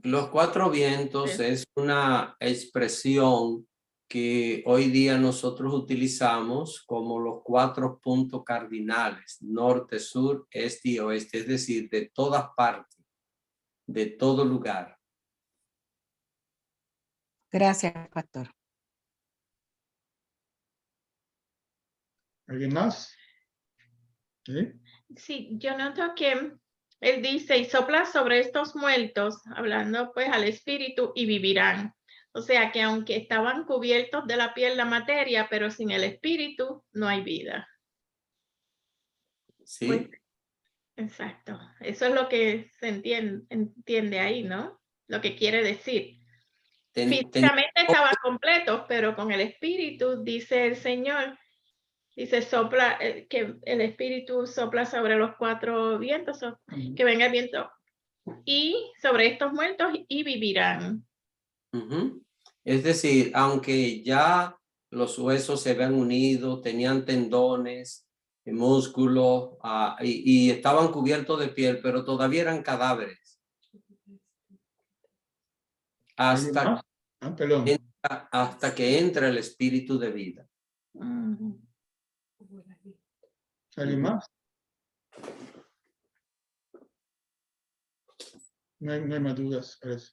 Los 4 vientos
Sí.
es una expresión que hoy día nosotros utilizamos como los 4 puntos cardinales, norte, sur, este y oeste, es decir, de todas partes, de todo lugar.
Gracias, pastor.
¿Alguien más? ¿Sí?
Sí, yo noto que él dice, y sopla sobre estos muertos, hablando pues al espíritu, y vivirán. O sea que aunque estaban cubiertos de la piel, la materia, pero sin el espíritu no hay vida.
¿Sí?
Pues, exacto. Eso es lo que se entiende ahí, ¿no? Lo que quiere decir. Físicamente estaban completos, pero con el espíritu, dice el Señor, dice sopla, que el espíritu sopla sobre los 4 vientos, que venga el viento y sobre estos muertos y vivirán.
Es decir, aunque ya los huesos se habían unido, tenían tendones, músculos y estaban cubiertos de piel, pero todavía eran cadáveres. Hasta que entra el espíritu de vida.
¿Alguien más? No hay más dudas, parece.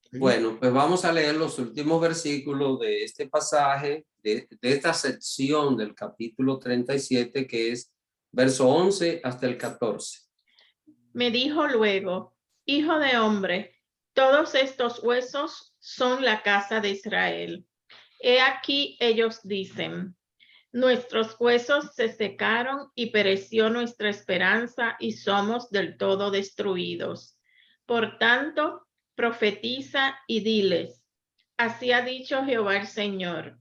¿Sí?
Bueno, pues vamos a leer los últimos versículos de este pasaje, de esta sección del capítulo 37, que es verso 11 hasta el 14.
Me dijo luego, hijo de hombre, todos estos huesos son la casa de Israel. He aquí ellos dicen, nuestros huesos se secaron y pereció nuestra esperanza y somos del todo destruidos. Por tanto, profetiza y diles, así ha dicho Jehová el Señor.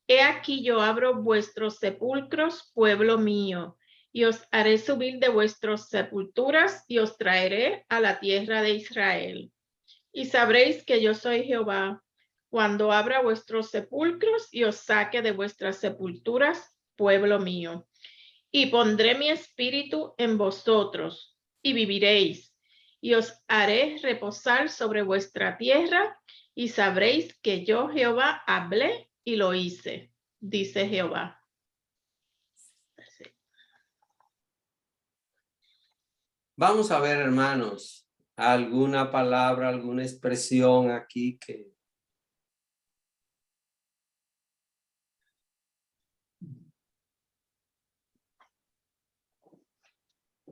He aquí yo abro vuestros sepulcros, pueblo mío, y os haré subir de vuestras sepulturas y os traeré a la tierra de Israel. Y sabréis que yo soy Jehová, cuando abra vuestros sepulcros y os saque de vuestras sepulturas, pueblo mío. Y pondré mi espíritu en vosotros, y viviréis, y os haré reposar sobre vuestra tierra, y sabréis que yo Jehová hablé y lo hice, dice Jehová.
Vamos a ver, hermanos, alguna palabra, alguna expresión aquí que...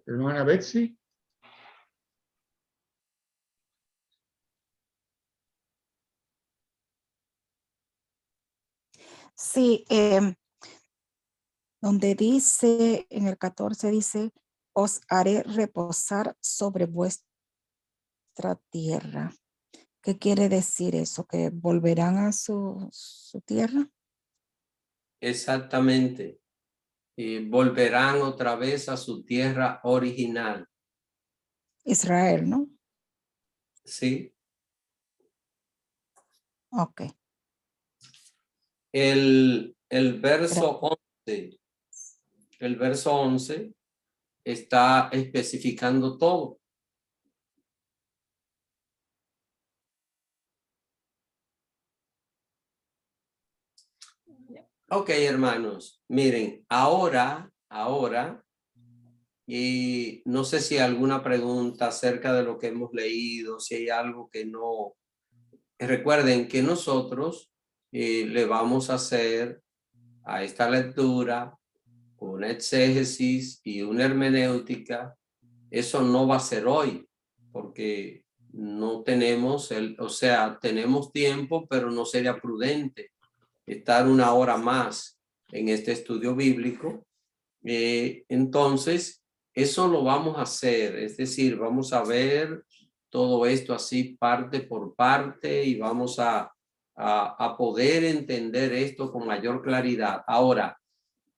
Hermana Betsy.
Sí, donde dice, en el 14 dice, os haré reposar sobre vuestra tierra. ¿Qué quiere decir eso? ¿Que volverán a su tierra?
Exactamente. Y volverán otra vez a su tierra original.
Israel, ¿no?
Sí.
Ok.
El verso 11. El verso 11 está especificando todo. Ok, hermanos, miren, ahora, y no sé si hay alguna pregunta acerca de lo que hemos leído, si hay algo que no. Recuerden que nosotros le vamos a hacer a esta lectura una exégesis y una hermenéutica. Eso no va a ser hoy, porque no tenemos, o sea, tenemos tiempo, pero no sería prudente estar una hora más en este estudio bíblico. Entonces, eso lo vamos a hacer, es decir, vamos a ver todo esto así parte por parte y vamos a poder entender esto con mayor claridad. Ahora,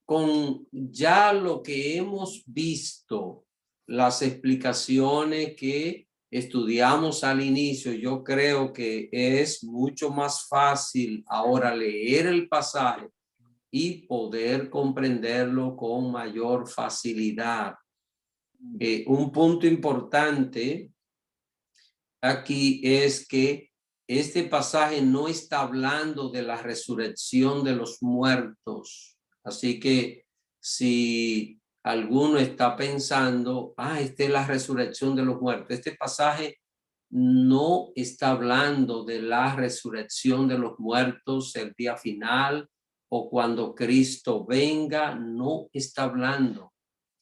con ya lo que hemos visto, las explicaciones que estudiamos al inicio, yo creo que es mucho más fácil ahora leer el pasaje y poder comprenderlo con mayor facilidad. Un punto importante aquí es que este pasaje no está hablando de la resurrección de los muertos. Así que si alguno está pensando, esta es la resurrección de los muertos, este pasaje no está hablando de la resurrección de los muertos el día final o cuando Cristo venga, no está hablando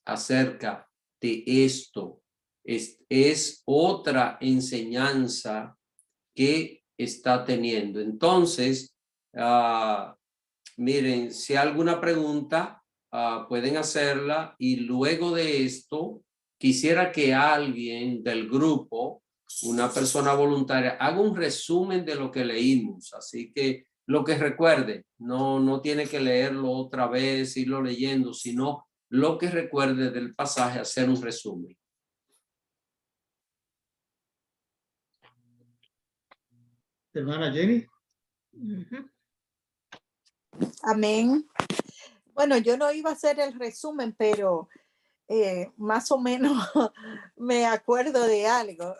acerca de esto. Es otra enseñanza que está teniendo. Entonces, miren, si hay alguna pregunta, pueden hacerla, y luego de esto, quisiera que alguien del grupo, una persona voluntaria, haga un resumen de lo que leímos. Así que lo que recuerde, no tiene que leerlo otra vez, irlo leyendo, sino lo que recuerde del pasaje, hacer un resumen.
Hermana Jenny.
Amén. Bueno, yo no iba a hacer el resumen, pero más o menos me acuerdo de algo.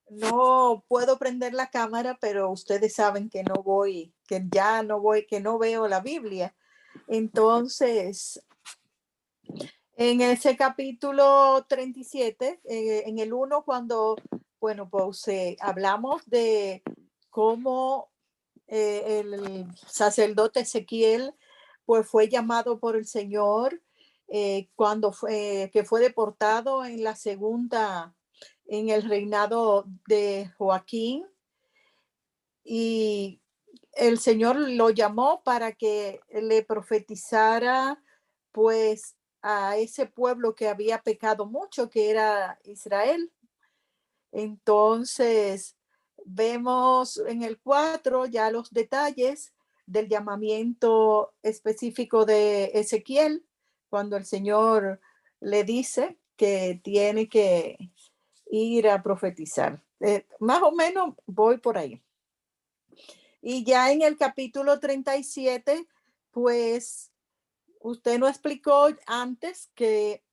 No puedo prender la cámara, pero ustedes saben que no voy, que ya no voy, que no veo la Biblia. Entonces, en ese capítulo 37, en el 1, cuando, bueno, pues hablamos de cómo el sacerdote Ezequiel pues fue llamado por el Señor cuando que fue deportado en la segunda, en el reinado de Joaquín, y el Señor lo llamó para que le profetizara pues a ese pueblo que había pecado mucho, que era Israel. Entonces, vemos en el 4 ya los detalles del llamamiento específico de Ezequiel, cuando el Señor le dice que tiene que ir a profetizar. Más o menos voy por ahí. Y ya en el capítulo 37, pues usted nos explicó antes que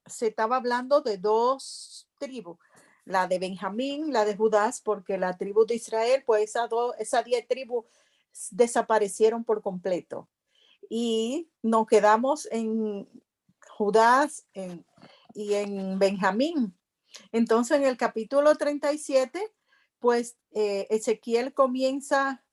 se estaba hablando de dos tribus, la de Benjamín, la de Judá, porque la tribu de Israel, pues esas 10 tribus desaparecieron por completo. Y nos quedamos en Judá y en Benjamín. Entonces, en el capítulo 37, pues Ezequiel comienza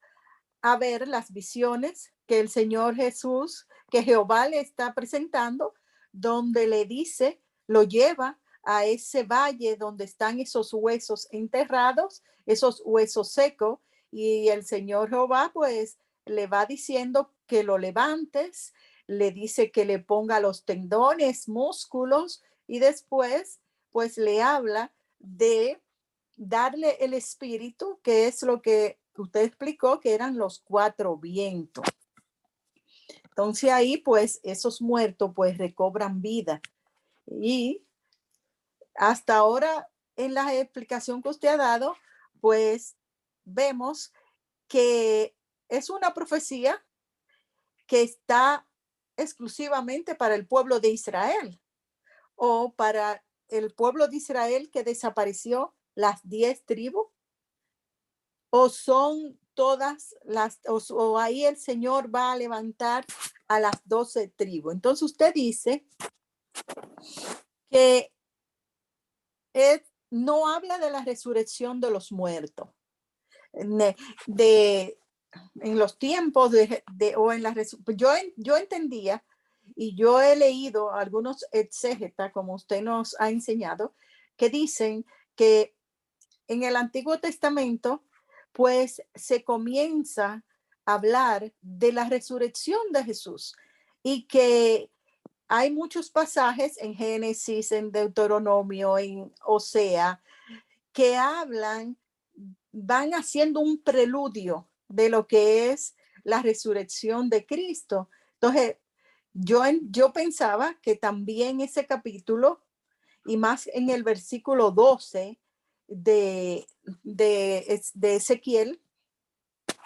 a ver las visiones que el Señor Jesús, que Jehová le está presentando, donde le dice, lo lleva a ese valle donde están esos huesos enterrados, esos huesos secos, y el Señor Jehová pues le va diciendo que lo levantes, le dice que le ponga los tendones, músculos, y después pues le habla de darle el espíritu, que es lo que usted explicó, que eran los 4 vientos. Entonces ahí pues esos muertos pues recobran vida. Y hasta ahora en la explicación que usted ha dado, pues vemos que es una profecía que está exclusivamente para el pueblo de Israel, o para el pueblo de Israel que desapareció, las 10 tribus, o son todas las, o ahí el Señor va a levantar a las 12 tribus. Entonces usted dice que no habla de la resurrección de los muertos, en los tiempos o en la yo entendía, y yo he leído algunos exégetas, como usted nos ha enseñado, que dicen que en el Antiguo Testamento, pues se comienza a hablar de la resurrección de Jesús y que hay muchos pasajes en Génesis, en Deuteronomio, en Osea, que van haciendo un preludio de lo que es la resurrección de Cristo. Entonces, yo pensaba que también ese capítulo, y más en el versículo 12 de Ezequiel,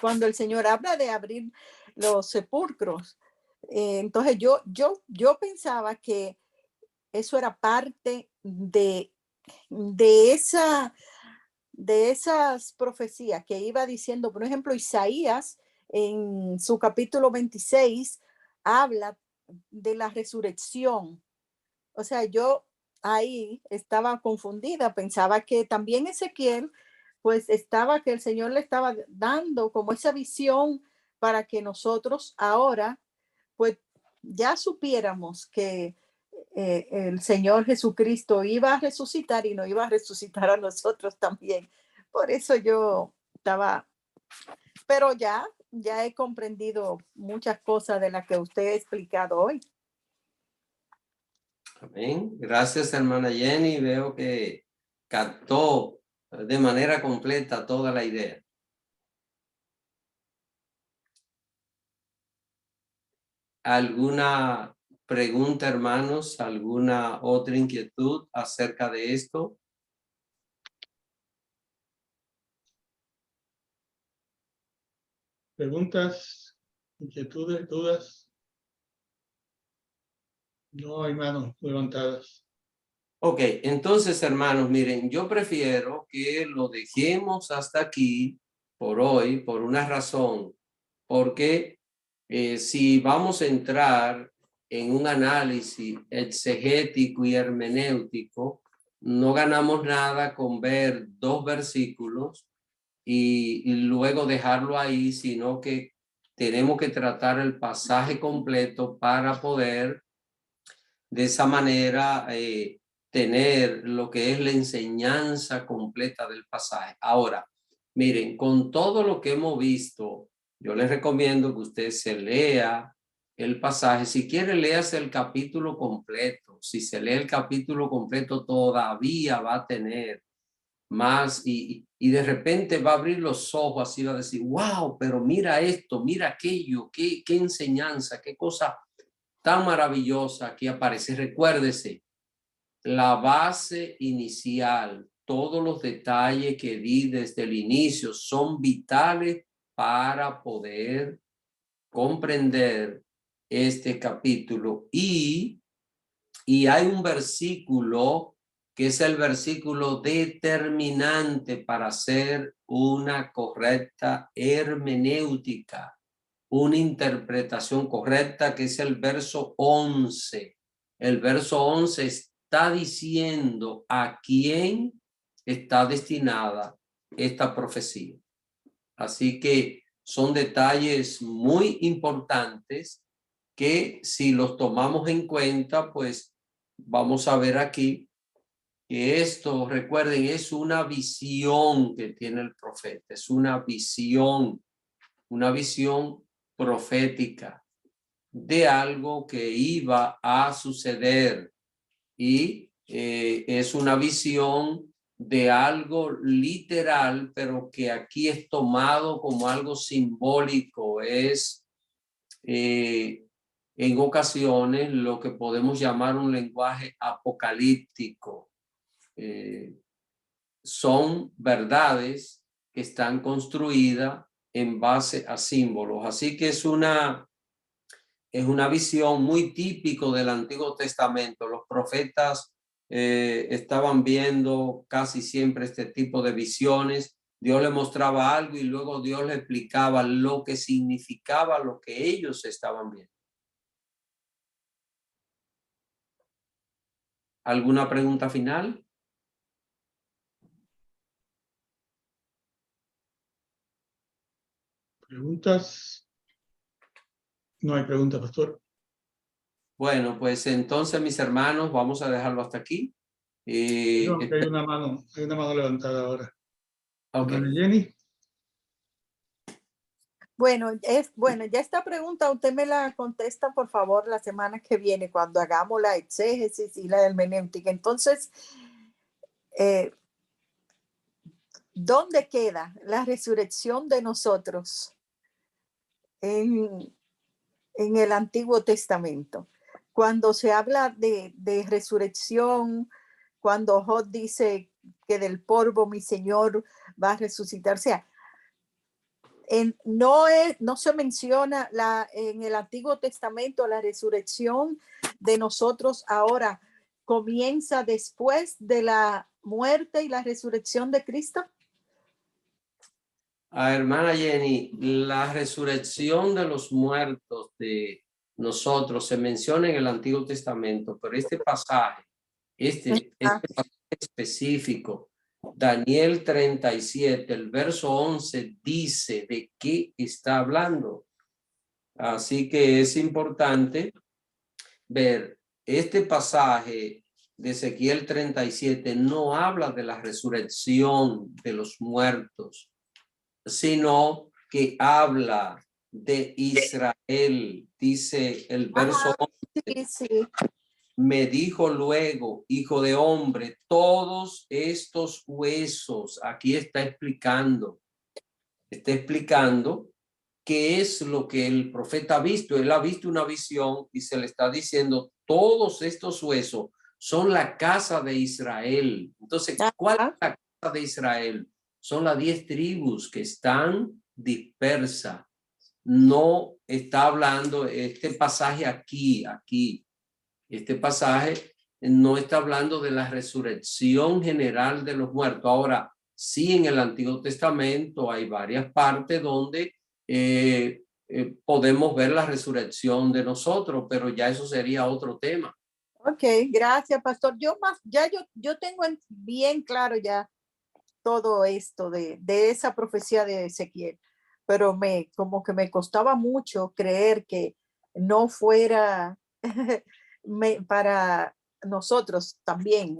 cuando el Señor habla de abrir los sepulcros, entonces yo pensaba que eso era parte de esas profecías que iba diciendo. Por ejemplo, Isaías en su capítulo 26 habla de la resurrección. O sea, yo ahí estaba confundida, pensaba que también Ezequiel, pues que el Señor le estaba dando como esa visión para que nosotros ahora, pues ya supiéramos que el Señor Jesucristo iba a resucitar y nos iba a resucitar a nosotros también. Por eso yo estaba, pero ya he comprendido muchas cosas de las que usted ha explicado hoy.
Amén. Gracias, hermana Jenny. Veo que captó de manera completa toda la idea. ¿Alguna pregunta, hermanos? ¿Alguna otra inquietud acerca de esto?
¿Preguntas, inquietudes, dudas? No hay manos levantadas.
Ok, entonces, hermanos, miren, yo prefiero que lo dejemos hasta aquí por hoy, por una razón, porque si vamos a entrar en un análisis exegético y hermenéutico, no ganamos nada con ver 2 versículos y luego dejarlo ahí, sino que tenemos que tratar el pasaje completo para poder de esa manera tener lo que es la enseñanza completa del pasaje. Ahora, miren, con todo lo que hemos visto, yo les recomiendo que usted se lea el pasaje. Si quiere, léase el capítulo completo. Si se lee el capítulo completo, todavía va a tener más y de repente va a abrir los ojos así, va a decir, wow, pero mira esto, mira aquello, qué enseñanza, qué cosa tan maravillosa que aparece. Recuérdese, la base inicial, todos los detalles que di desde el inicio son vitales para poder comprender este capítulo. Y hay un versículo que es el versículo determinante para hacer una correcta hermenéutica, una interpretación correcta, que es el verso 11. El verso 11 está diciendo a quién está destinada esta profecía. Así que son detalles muy importantes que si los tomamos en cuenta, pues vamos a ver aquí que esto, recuerden, es una visión que tiene el profeta, es una visión profética de algo que iba a suceder y es una visión de algo literal, pero que aquí es tomado como algo simbólico. Es en ocasiones lo que podemos llamar un lenguaje apocalíptico. Son verdades que están construidas en base a símbolos. Así que es una visión muy típico del Antiguo Testamento. Los profetas estaban viendo casi siempre este tipo de visiones. Dios le mostraba algo y luego Dios le explicaba lo que significaba lo que ellos estaban viendo. ¿Alguna pregunta final?
¿Preguntas? No hay preguntas, pastor.
Bueno, pues entonces, mis hermanos, vamos a dejarlo hasta aquí.
No, hay una mano levantada ahora.
Ok.
Hermana Jenny.
Bueno, ya esta pregunta usted me la contesta, por favor, la semana que viene, cuando hagamos la exégesis y la hermenéutica. Entonces, ¿dónde queda la resurrección de nosotros en el Antiguo Testamento? Cuando se habla de resurrección, cuando Job dice que del polvo mi Señor va a resucitar, o sea, no se menciona en el Antiguo Testamento la resurrección de nosotros ahora comienza después de la muerte y la resurrección de Cristo.
Hermana Jenny, la resurrección de los muertos de nosotros se menciona en el Antiguo Testamento, pero este pasaje específico, Daniel 37, el verso 11, dice de qué está hablando. Así que es importante ver este pasaje de Ezequiel 37, no habla de la resurrección de los muertos, sino que habla de Israel. Dice el verso 11,
Sí.
me dijo luego, hijo de hombre, todos estos huesos, aquí está explicando qué es lo que el profeta ha visto. Él ha visto una visión y se le está diciendo, todos estos huesos son la casa de Israel. Entonces, ¿cuál es la casa de Israel? Son las 10 tribus que están dispersas. No está hablando este pasaje aquí. Este pasaje no está hablando de la resurrección general de los muertos. Ahora, sí, en el Antiguo Testamento hay varias partes donde podemos ver la resurrección de nosotros, pero ya eso sería otro tema.
Ok, gracias, pastor. Yo tengo bien claro ya todo esto de esa profecía de Ezequiel, pero como que me costaba mucho creer que no fuera para nosotros también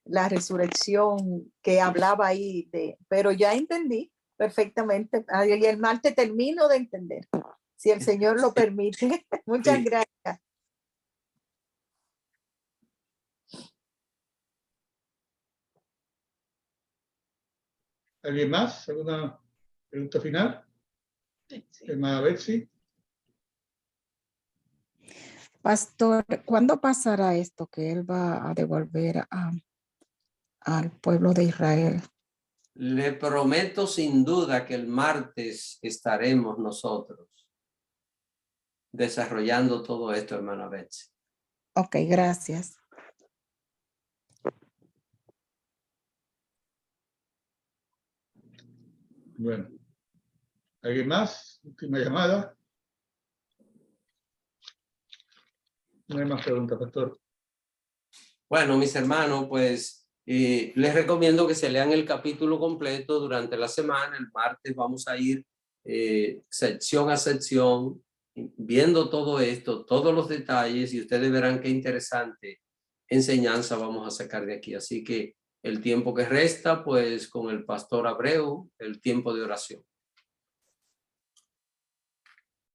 la resurrección que hablaba ahí, pero ya entendí perfectamente. Y el martes termino de entender, si el Señor lo permite. Muchas
Sí.
gracias.
¿Alguien más? ¿Alguna pregunta final?
Sí.
Hermana Betsy.
Pastor, ¿cuándo pasará esto que él va a devolver al pueblo de Israel?
Le prometo sin duda que el martes estaremos nosotros desarrollando todo esto, hermana Betsy.
Ok, gracias.
Bueno. ¿Alguien más? Última llamada. No hay más preguntas, pastor.
Bueno, mis hermanos, pues les recomiendo que se lean el capítulo completo durante la semana. El martes vamos a ir sección a sección, viendo todo esto, todos los detalles, y ustedes verán qué interesante enseñanza vamos a sacar de aquí. Así que el tiempo que resta, pues con el pastor Abreu, el tiempo de oración.